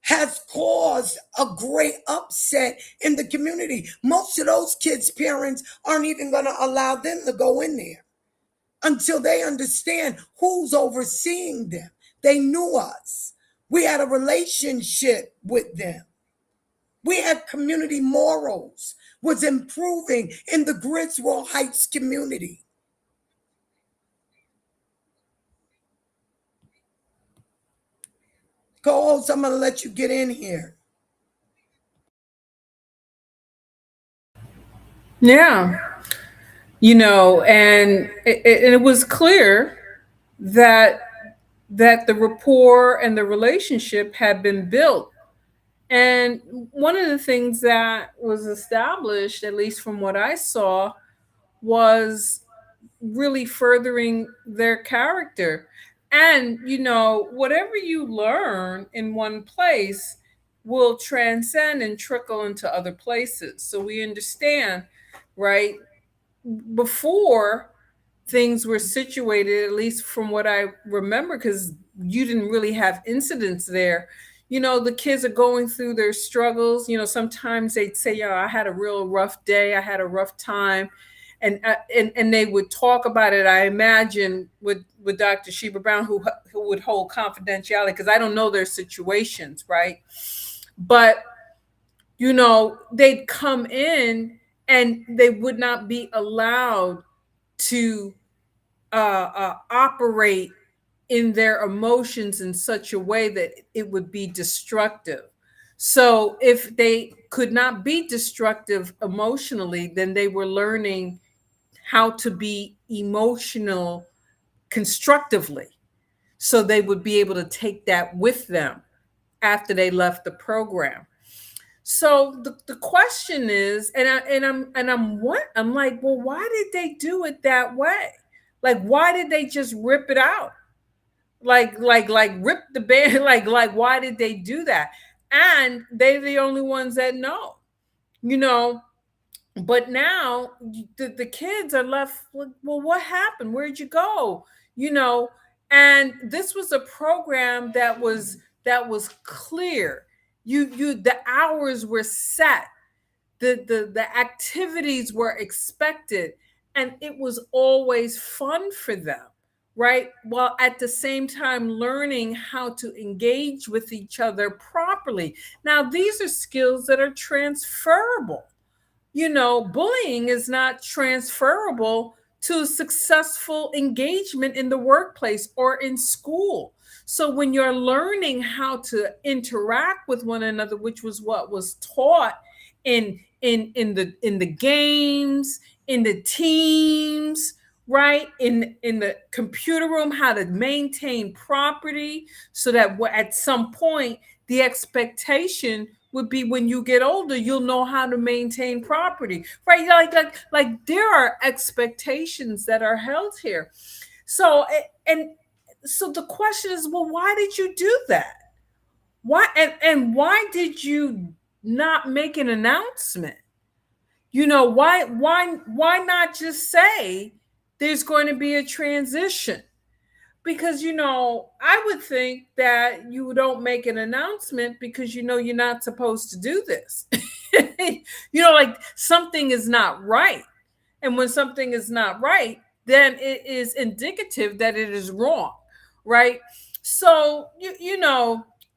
has caused a great upset in the community. Most of those kids' parents aren't even going to allow them to go in there until they understand who's overseeing them. They knew us. We had a relationship with them. We had community morals was improving in the Griswold Heights community. Co-host, I'm going to let you get in here. Yeah. And it was clear that the rapport and the relationship had been built. And one of the things that was established, at least from what I saw, was really furthering their character. And, whatever you learn in one place will transcend and trickle into other places. So we understand, right? Before things were situated, at least from what I remember, because you didn't really have incidents there. The kids are going through their struggles. Sometimes they'd say, I had a real rough day. I had a rough time. And they would talk about it, I imagine, with Dr. Sheba Brown, who would hold confidentiality, because I don't know their situations, right? But, they'd come in and they would not be allowed to operate in their emotions in such a way that it would be destructive. So if they could not be destructive emotionally, then they were learning how to be emotional constructively. So they would be able to take that with them after they left the program. So the question is, I'm like, well, why did they do it that way? Like, why did they just rip it out? Like rip the band, like why did they do that? And they're the only ones that know, you know. But now the kids are left with, well, what happened? Where'd you go? You know, and this was a program that was clear. The hours were set, the activities were expected, and it was always fun for them, right? While at the same time learning how to engage with each other properly. Now, these are skills that are transferable. Bullying is not transferable to successful engagement in the workplace or in school. So when you're learning how to interact with one another, which was what was taught in the games, in the teams, right? In the computer room, how to maintain property, so that at some point the expectation would be, when you get older, you'll know how to maintain property, right? Like there are expectations that are held here. So and so the question is, well, why did you do that? Why, and why did you not make an announcement? Why not just say there's going to be a transition? Because I would think that you don't make an announcement because you're not supposed to do this. Like something is not right. And when something is not right, then it is indicative that it is wrong, right? So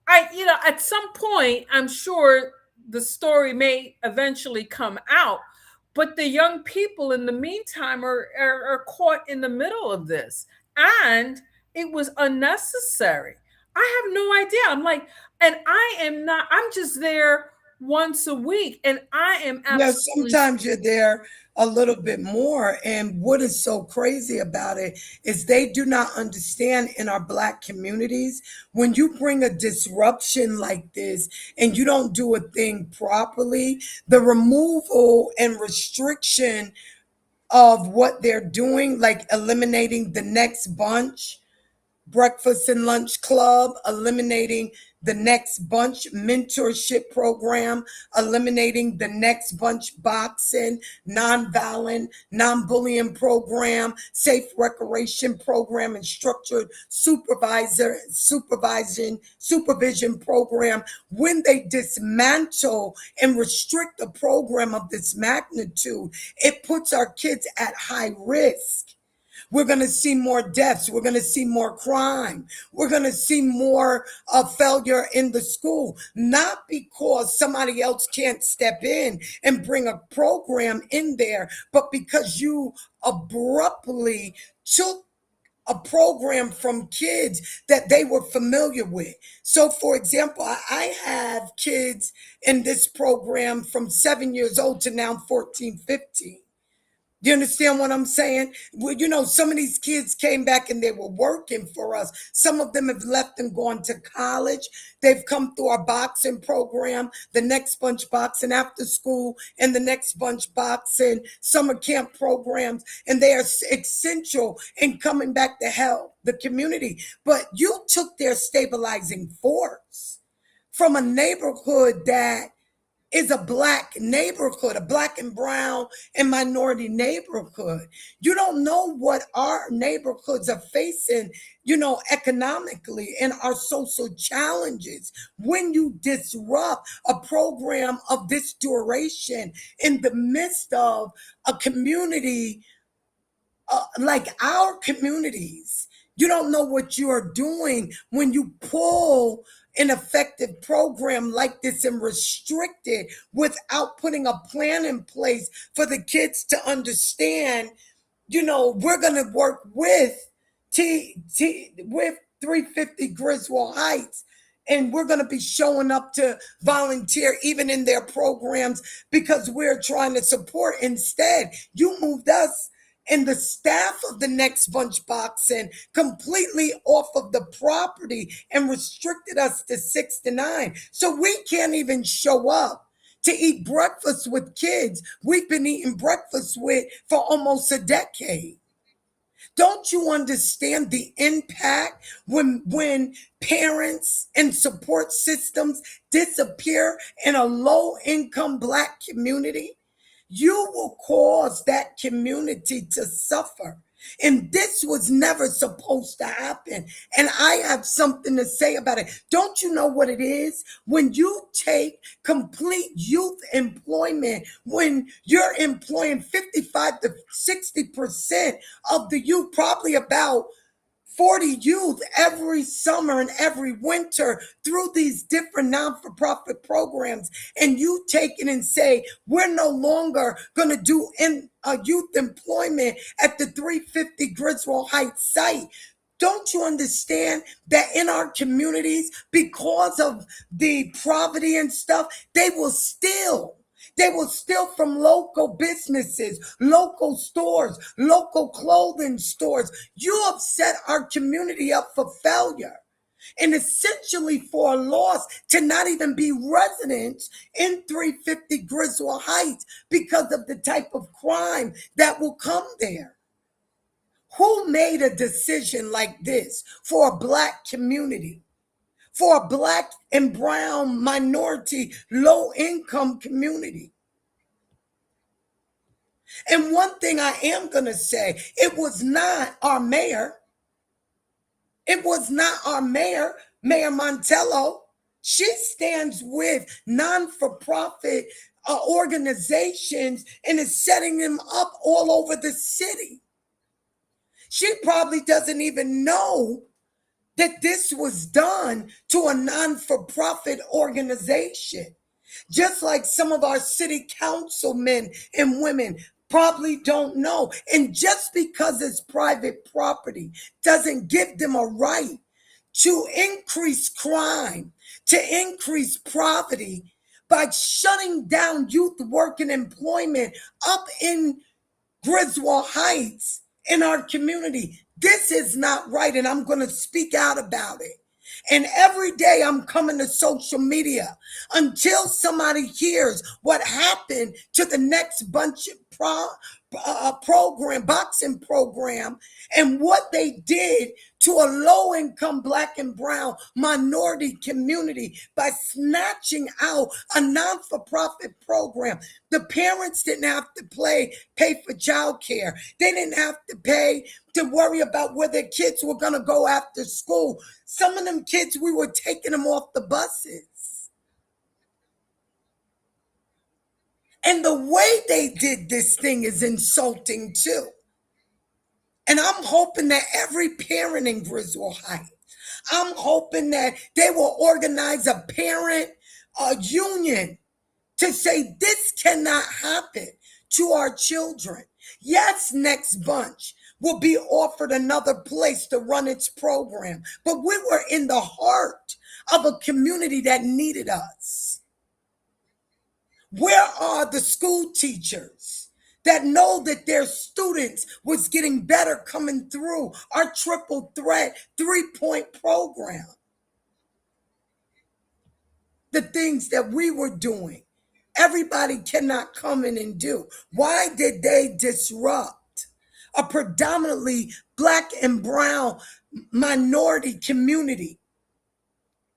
at some point, I'm sure the story may eventually come out, but the young people in the meantime are caught in the middle of this, and it was unnecessary. I have no idea. I'm like, and I am not. I'm just there once a week, and I am Yeah, absolutely. sometimes you're there a little bit more. And what is so crazy about it is they do not understand in our Black communities, when you bring a disruption like this and you don't do a thing properly, the removal and restriction of what they're doing, like eliminating the next bunch, breakfast and lunch club, eliminating the next bunch mentorship program, eliminating the next bunch boxing, non-violent, non-bullying program, safe recreation program, and structured supervision program. When they dismantle and restrict a program of this magnitude, it puts our kids at high risk. We're going to see more deaths. We're going to see more crime. We're going to see more failure in the school, not because somebody else can't step in and bring a program in there, but because you abruptly took a program from kids that they were familiar with. So, for example, I have kids in this program from 7 years old to now 14, 15. You understand what I'm saying? Well, some of these kids came back and they were working for us. Some of them have left and gone to college. They've come through our boxing program, the Next Bunch Boxing after school, and the Next Bunch Boxing summer camp programs. And they are essential in coming back to help the community. But you took their stabilizing force from a neighborhood that is a Black neighborhood, a Black and brown and minority neighborhood. You don't know what our neighborhoods are facing, economically, and our social challenges when you disrupt a program of this duration in the midst of a community like our communities. You don't know what you are doing when you pull an effective program like this and restrict it without putting a plan in place for the kids to understand. We're going to work with with 350 Griswold Heights, and we're going to be showing up to volunteer even in their programs because we're trying to support. Instead, you moved us and the staff of the Next Bunch Boxing completely off of the property and restricted us to 6 to 9. So we can't even show up to eat breakfast with kids we've been eating breakfast with for almost a decade. Don't you understand the impact when parents and support systems disappear in a low income Black community? You will cause that community to suffer. And this was never supposed to happen. And I have something to say about it. Don't you know what it is? When you take complete youth employment, when you're employing 55 to 60% of the youth, probably about 40 youth every summer and every winter through these different non-for-profit programs, and you take it and say, we're no longer going to do youth employment at the 350 Griswold Heights site. Don't you understand that in our communities, because of the poverty and stuff, they will still They will steal from local businesses, local stores, local clothing stores. You have set our community up for failure and essentially for a loss to not even be residents in 350 Griswold Heights because of the type of crime that will come there. Who made a decision like this for a black community, for a black and brown minority, low income community? And one thing I am going to say, it was not our mayor. It was not our mayor, Mayor Montello. She stands with non-for-profit organizations and is setting them up all over the city. She probably doesn't even know that this was done to a non-for-profit organization. Just like some of our city councilmen and women probably don't know. And just because it's private property doesn't give them a right to increase crime, to increase poverty by shutting down youth work and employment up in Griswold Heights in our community. This is not right, and I'm going to speak out about it. And every day I'm coming to social media until somebody hears what happened to the next bunch of program, boxing program, and what they did to a low income black and brown minority community by snatching out a non for profit program. The parents didn't have to pay for childcare. They didn't have to pay to worry about where their kids were going to go after school. Some of them kids, we were taking them off the buses. And the way they did this thing is insulting too. And I'm hoping that every parent in Griswold Heights, I'm hoping that they will organize a parent union to say this cannot happen to our children. Yes, Next Bunch will be offered another place to run its program, but we were in the heart of a community that needed us. Where are the school teachers that know that their students was getting better coming through our triple threat 3-point program? The things that we were doing, everybody cannot come in and do. Why did they disrupt a predominantly black and brown minority community?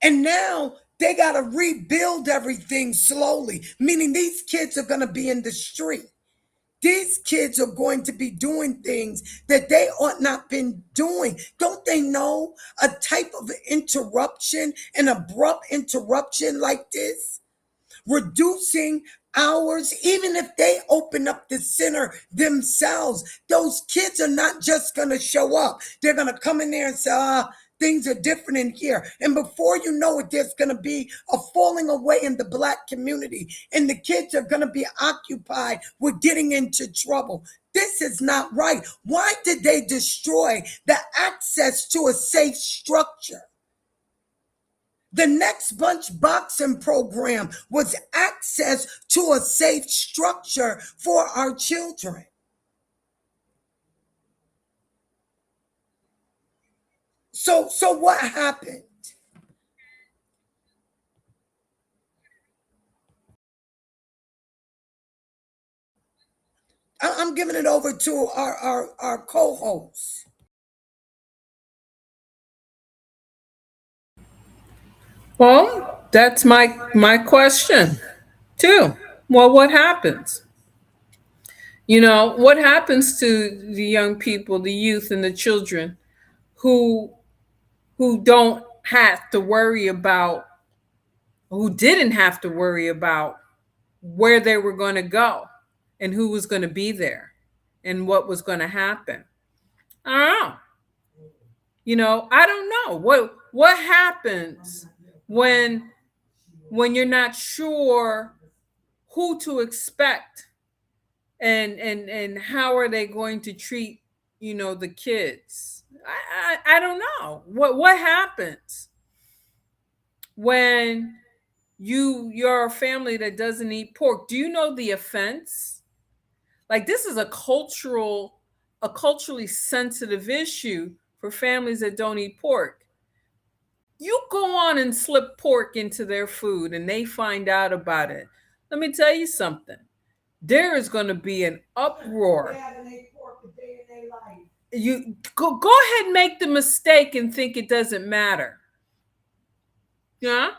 And now they got to rebuild everything slowly, meaning these kids are going to be in the street. These kids are going to be doing things that they ought not been doing. Don't they know a type of interruption, an abrupt interruption like this? Reducing hours, even if they open up the center themselves, those kids are not just going to show up. They're going to come in there and say, things are different in here. And before you know it, there's going to be a falling away in the black community. And the kids are going to be occupied with getting into trouble. This is not right. Why did they destroy the access to a safe structure? The Next Bunch boxing program was access to a safe structure for our children. So what happened? I'm giving it over to our co-host. Well, that's my question too. Well, what happens? What happens to the young people, the youth and the children who don't have to worry about who didn't have to worry about where they were going to go and who was going to be there and what was going to happen? I don't know. I don't know what happens when you're not sure who to expect and how are they going to treat the kids. I don't know what happens when you're a family that doesn't eat pork. Do you know the offense? Like, this is a culturally sensitive issue for families that don't eat pork. You go on and slip pork into their food and they find out about it. Let me tell you something. There is going to be an uproar. They haven't ate pork a day in their life. You go ahead and make the mistake and think it doesn't matter. Yeah?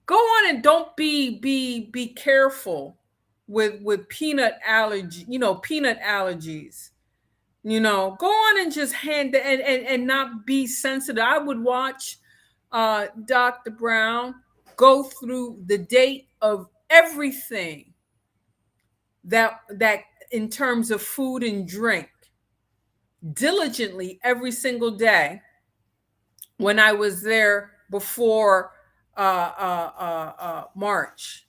Go on and don't be careful with peanut allergy, peanut allergies. Go on and just and not be sensitive. I would watch Dr. Brown go through the date of everything that in terms of food and drink diligently every single day when I was there before March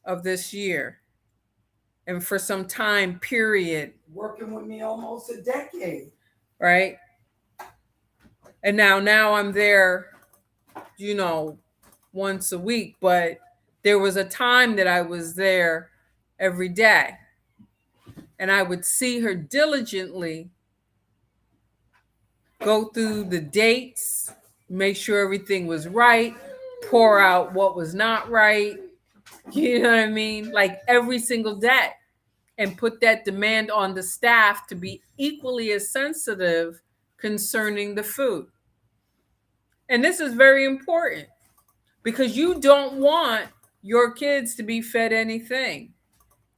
of this year, and for some time period. Working with me almost a decade. Right? And now I'm there, once a week, but there was a time that I was there every day. And I would see her diligently go through the dates, make sure everything was right, pour out what was not right. You know what I mean? Like every single day. And put that demand on the staff to be equally as sensitive concerning the food. And this is very important because you don't want your kids to be fed anything.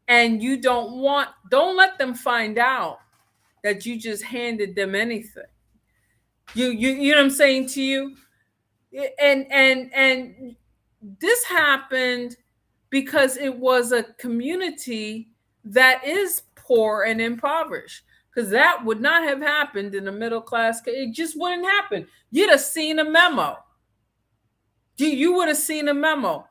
And you don't let them find out that you just handed them anything. You know what I'm saying to you? And this happened because it was a community that is poor and impoverished. Because that would not have happened in a middle class. It just wouldn't happen. You'd have seen a memo. You would have seen a memo.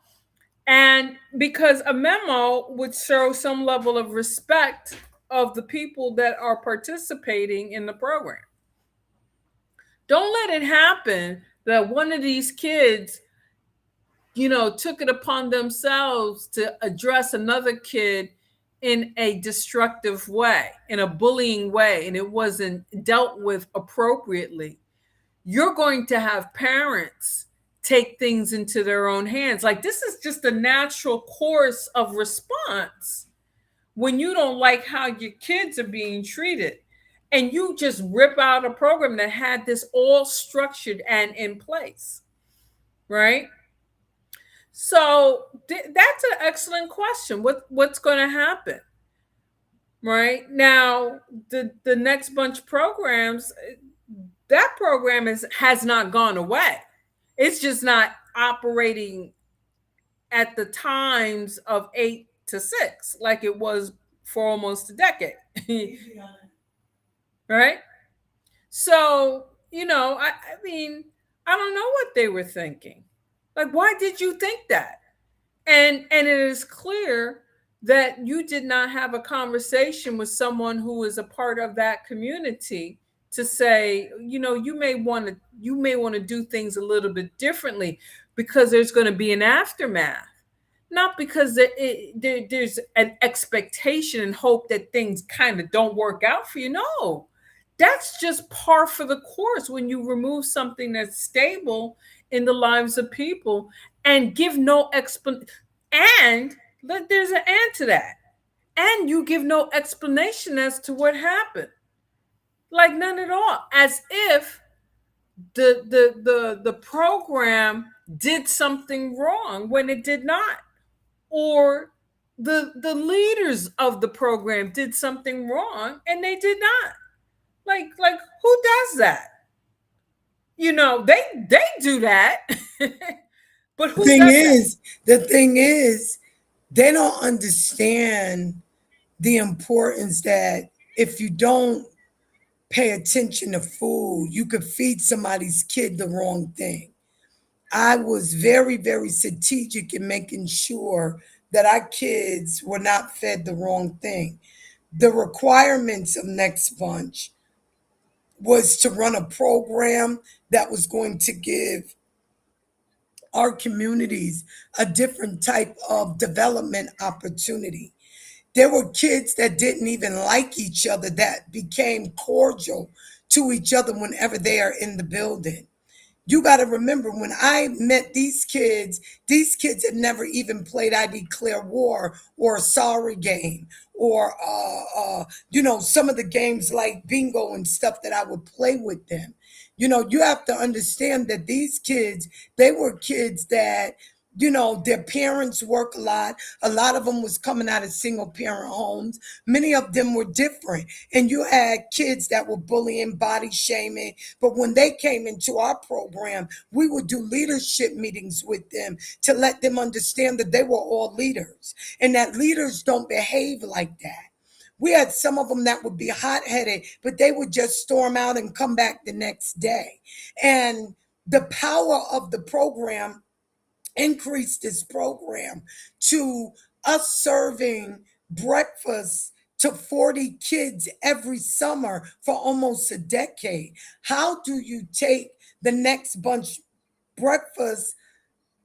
And because a memo would show some level of respect of the people that are participating in the program. Don't let it happen that one of these kids, took it upon themselves to address another kid in a destructive way, in a bullying way, and it wasn't dealt with appropriately. You're going to have parents take things into their own hands. Like, this is just a natural course of response when you don't like how your kids are being treated. And you just rip out a program that had this all structured and in place, right? So that's an excellent question. What's going to happen? Right now, the next bunch of programs, that program has not gone away. It's just not operating at the times of 8 to 6 like it was for almost a decade. Right? So, I mean, I don't know what they were thinking. Like, why did you think that? And it is clear that you did not have a conversation with someone who is a part of that community to say, you may want to do things a little bit differently because there's going to be an aftermath. Not because there's an expectation and hope that things kind of don't work out for you. No, that's just par for the course when you remove something that's stable in the lives of people and give no explanation. And there's an and to that. And you give no explanation as to what happened. Like, none at all. As if the program did something wrong when it did not. Or the leaders of the program did something wrong and they did not. Like who does that? They do that. But who does that? The thing is, they don't understand the importance that if you don't pay attention to food, you could feed somebody's kid the wrong thing. I was very, very strategic in making sure that our kids were not fed the wrong thing. The requirements of Next Bunch was to run a program that was going to give our communities a different type of development opportunity. There were kids that didn't even like each other that became cordial to each other whenever they are in the building. You got to remember when I met these kids had never even played I Declare War or a Sorry game or, some of the games like bingo and stuff that I would play with them. You have to understand that these kids, they were kids that, their parents work a lot. A lot of them was coming out of single parent homes. Many of them were different. And you had kids that were bullying, body shaming. But when they came into our program, we would do leadership meetings with them to let them understand that they were all leaders and that leaders don't behave like that. We had some of them that would be hot headed, but they would just storm out and come back the next day. And the power of the program increased this program to us serving breakfast to 40 kids every summer for almost a decade. How do you take the next bunch breakfast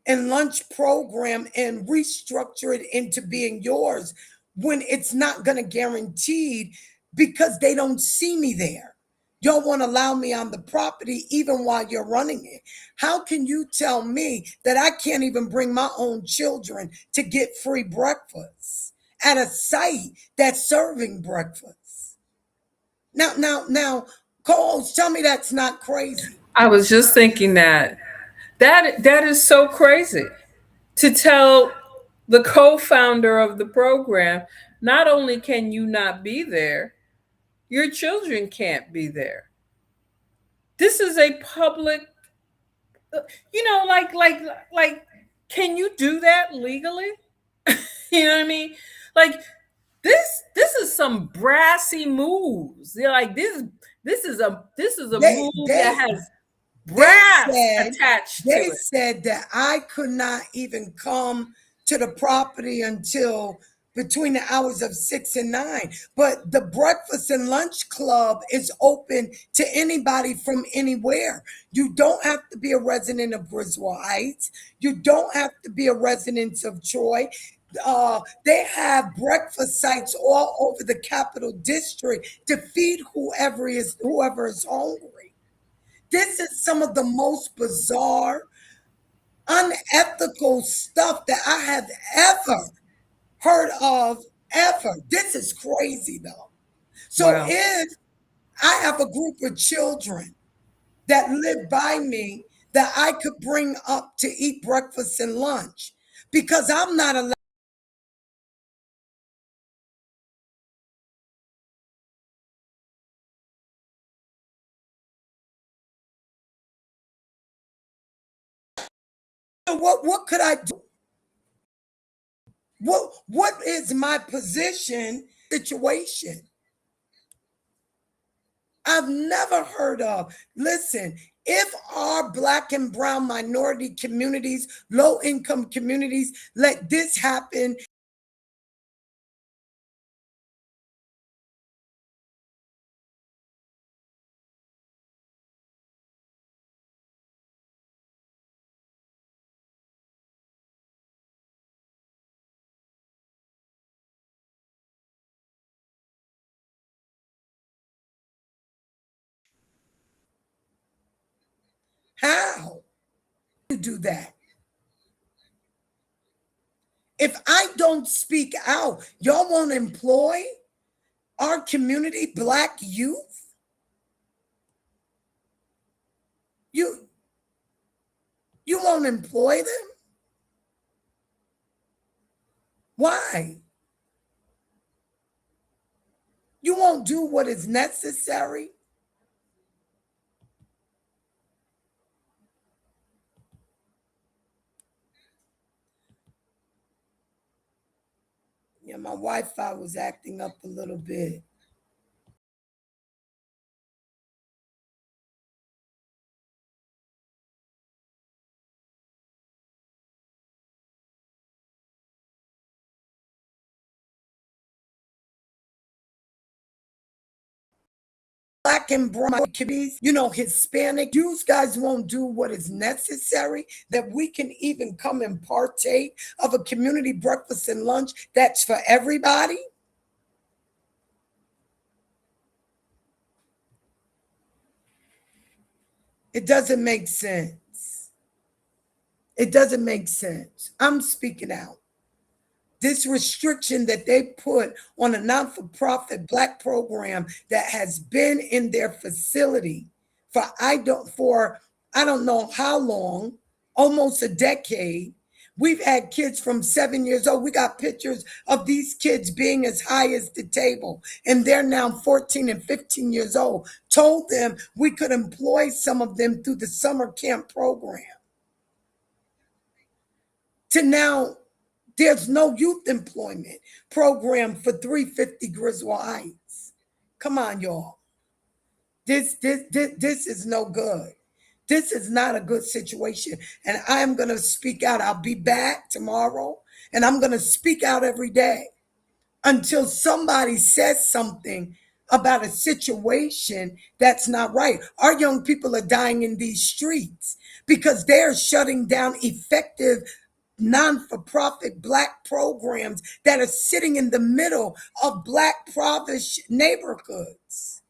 and lunch program and restructure it into being yours when it's not going to guaranteed because they don't see me there? Y'all won't allow me on the property even while you're running it. How can you tell me that I can't even bring my own children to get free breakfast at a site that's serving breakfast? Now, co-host, tell me that's not crazy. I was just thinking that is so crazy to tell the co-founder of the program, not only can you not be there, your children can't be there. This is a public, like can you do that legally? You know what I mean? Like this is some brassy moves. They're like this is a They move that they has They brass said attached to they it. said that I could not even come to the property until between the hours of 6 and 9. But the breakfast and lunch club is open to anybody from anywhere. You don't have to be a resident of Griswold Heights. You don't have to be a resident of Troy. They have breakfast sites all over the Capital District to feed whoever is hungry. This is some of the most bizarre, unethical stuff that I have ever heard of, ever. This is crazy, though. So Wow. if I have a group of children that live by me that I could bring up to eat breakfast and lunch, because I'm not allowed. What could I do? What is my position situation? I've never heard of. Listen, if our Black and brown minority communities, low income communities, let this happen, how do you do that? If I don't speak out, y'all won't employ our community, Black youth. You you won't employ them. Why? You won't do what is necessary. Yeah, my Wi-Fi was acting up a little bit. Black and brown communities, Hispanic, you guys won't do what is necessary, that we can even come and partake of a community breakfast and lunch that's for everybody. It doesn't make sense. It doesn't make sense. I'm speaking out. This restriction that they put on a not-for-profit Black program that has been in their facility for I don't know how long, almost a decade. We've had kids from 7 years old. We got pictures of these kids being as high as the table, and they're now 14 and 15 years old. Told them we could employ some of them through the summer camp program. To now, there's no youth employment program for 350 Griswold Heights. Come on, y'all. This is no good. This is not a good situation. And I am going to speak out. I'll be back tomorrow, and I'm going to speak out every day until somebody says something about a situation that's not right. Our young people are dying in these streets because they're shutting down effective non-for-profit Black programs that are sitting in the middle of Black impoverished neighborhoods.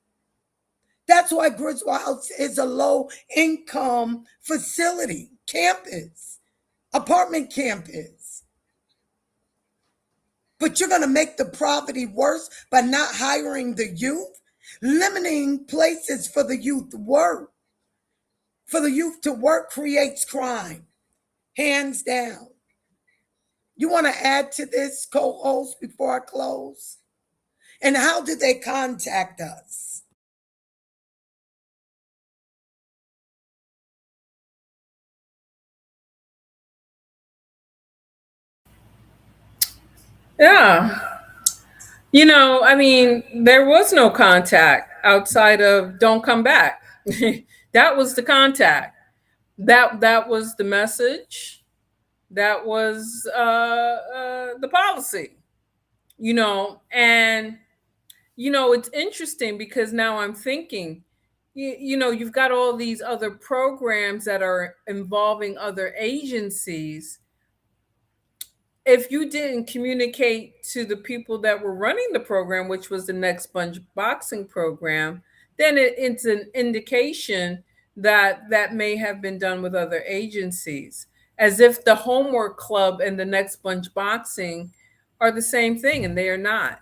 That's why Griswold House is a low income facility, campus, apartment campus. But you're going to make the poverty worse by not hiring the youth, limiting places for the youth to work. For the youth to work creates crime, hands down. You want to add to this, co-host, before I close? And how did they contact us? Yeah. I mean, there was no contact outside of "don't come back." That was the contact. That was the message. That was the policy. And it's interesting because now I'm thinking, you've got all these other programs that are involving other agencies. If you didn't communicate to the people that were running the program, which was the Next Sponge Boxing program, then it's an indication that that may have been done with other agencies, as if the Homework Club and the Next Sponge Boxing are the same thing, and they are not.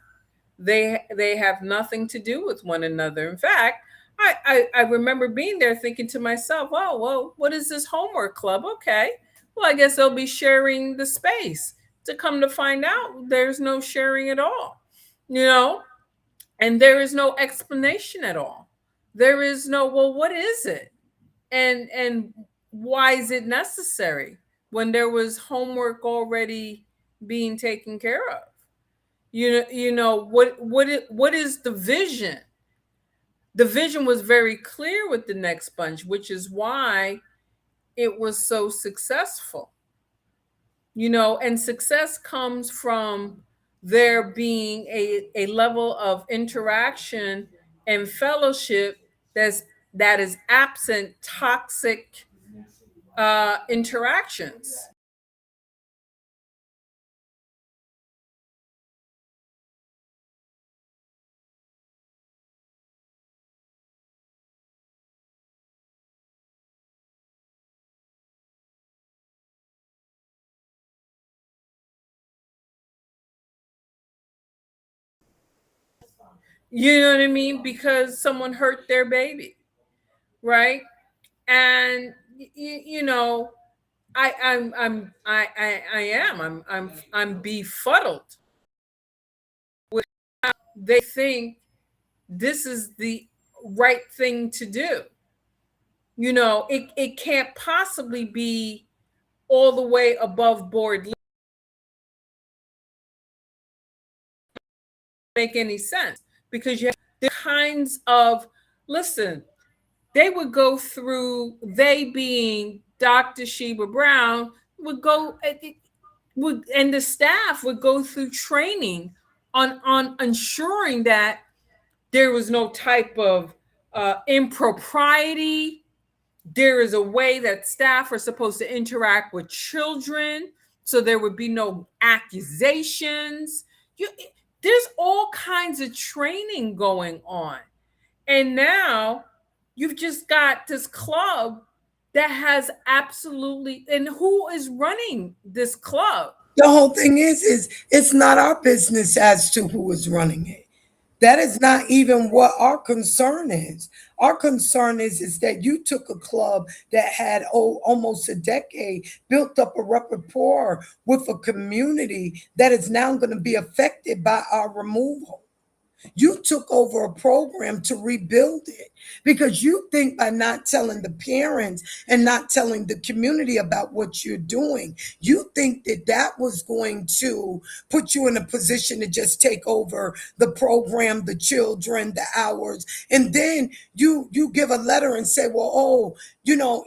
They have nothing to do with one another. In fact, I remember being there thinking to myself, oh, well, what is this Homework Club? Okay, well, I guess they'll be sharing the space. To come to find out, there's no sharing at all, you know, and there is no explanation at all. There is no, well, what is it? And why is it necessary when there was homework already being taken care of? What is the vision? The vision was very clear with the Next Bunch, which is why it was so successful. And success comes from there being a level of interaction and fellowship that is absent toxic interactions. You know what I mean? Because someone hurt their baby, right? And you know, I am I'm befuddled with how they think this is the right thing to do. It can't possibly be all the way above board, make any sense, because you have the kinds of, listen, they would go through, they being Dr. Sheba Brown, would go would and the staff would go through training on ensuring that there was no type of impropriety. There is a way that staff are supposed to interact with children, so there would be no accusations. You, there's all kinds of training going on. And now you've just got this club that has absolutely, and who is running this club? The whole thing is it's not our business as to who is running it. That is not even what our concern is. Our concern is that you took a club that had almost a decade, built up a repertoire with a community that is now going to be affected by our removal. You took over a program to rebuild it because you think by not telling the parents and not telling the community about what you're doing, you think that that was going to put you in a position to just take over the program, the children, the hours, and then you give a letter and say, well, oh,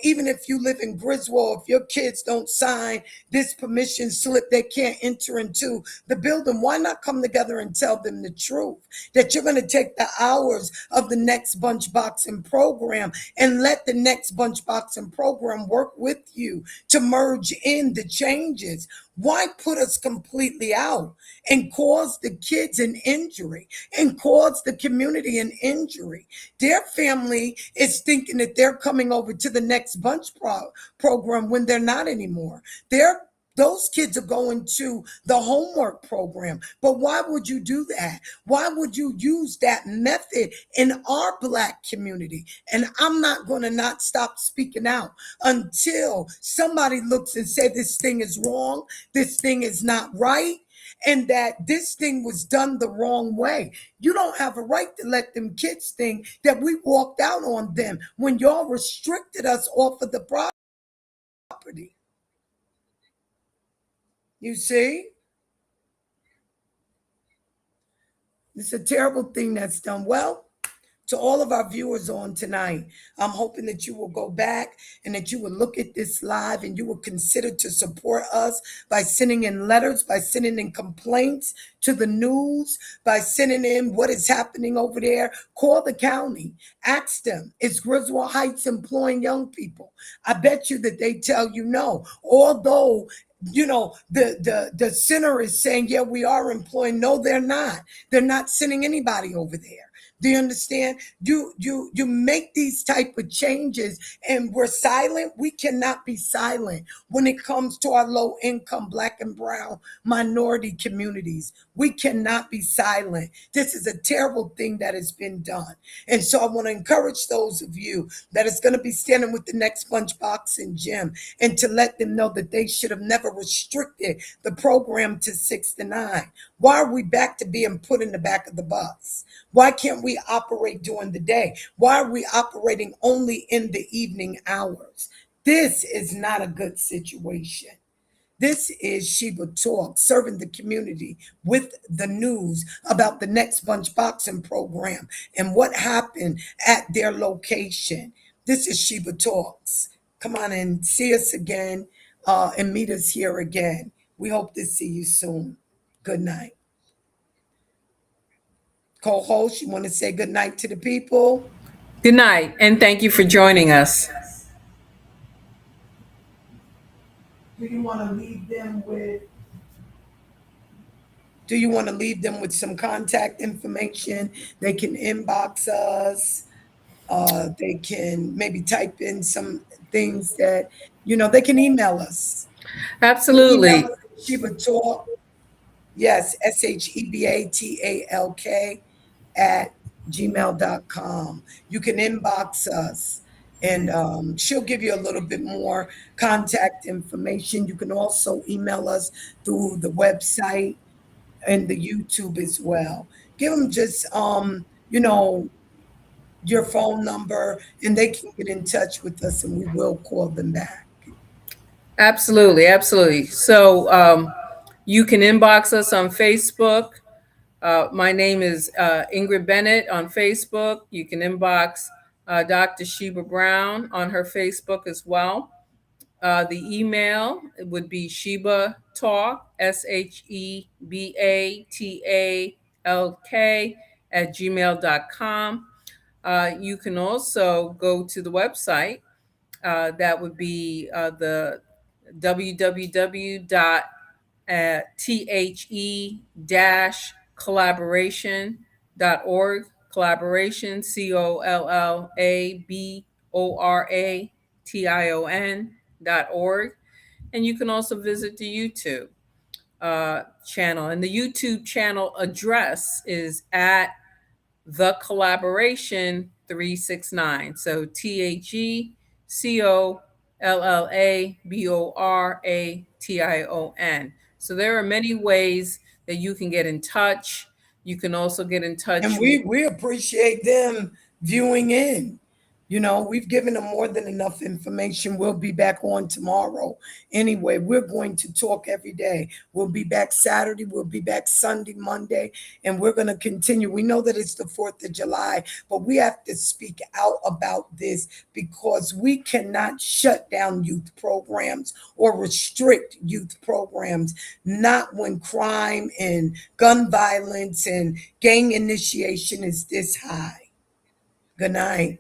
even if you live in Griswold, if your kids don't sign this permission slip, they can't enter into the building. Why not come together and tell them the truth? That you're going to take the hours of the next bunch boxing program and let the next bunch boxing program work with you to merge in the changes. Why put us completely out and cause the kids an injury and cause the community an injury? Their family is thinking that they're coming over to the next bunch program when they're not anymore. Those kids are going to the homework program. But why would you do that? Why would you use that method in our Black community? And I'm not going to not stop speaking out until somebody looks and say this thing is wrong, this thing is not right, and that this thing was done the wrong way. You don't have a right to let them kids think that we walked out on them when y'all restricted us off of the property. You see? It's a terrible thing that's done. Well, to all of our viewers on tonight, I'm hoping that you will go back and that you will look at this live and you will consider to support us by sending in letters, by sending in complaints to the news, by sending in what is happening over there. Call the county, ask them, is Griswold Heights employing young people? I bet you that they tell you no. Although the center is saying, yeah, we are employing. No, they're not. They're not sending anybody over there. Do you understand? You make these type of changes and we're silent. We cannot be silent when it comes to our low income Black and brown minority communities. We cannot be silent. This is a terrible thing that has been done. And so I want to encourage those of you that is going to be standing with the next bunch boxing gym and to let them know that they should have never restricted the program to 6 to 9. Why are we back to being put in the back of the bus? Why can't we operate during the day? Why are we operating only in the evening hours? This is not a good situation. This is Sheba Talk, serving the community with the news about the Next Bunch Boxing program and what happened at their location. This is Sheba Talks. Come on and see us again and meet us here again. We hope to see you soon. Good night. Co-host, you want to say good night to the people? Good night, and thank you for joining us. Do you want to leave them with Do you want to leave them with some contact information? They can inbox us. They can maybe type in some things that, they can email us. Email Absolutely. us at Sheba Talk. Yes, SHEBATALK at gmail.com. You can inbox us and she'll give you a little bit more contact information. You can also email us through the website and the YouTube as well. Give them just your phone number and they can get in touch with us and we will call them back. Absolutely. Absolutely. So you can inbox us on Facebook. My name is Ingrid Bennett on Facebook. You can inbox Dr. Sheba Brown on her Facebook as well. The email would be Sheba Talk, SHEBATALK at gmail.com. You can also go to the website. That would be the www dot the-collaboration.org. Collaboration, COLLABORATION.org. And you can also visit the YouTube channel. And the YouTube channel address is at the collaboration 369. So THECOLLABORATION. So there are many ways that you can get in touch. You can also get in And touch. we appreciate them viewing in. You know, we've given them more than enough information. We'll be back on tomorrow. Anyway, we're going to talk every day. We'll be back Saturday. We'll be back Sunday, Monday, and we're going to continue. We know that it's the 4th of July, but we have to speak out about this because we cannot shut down youth programs or restrict youth programs, not when crime and gun violence and gang initiation is this high. Good night.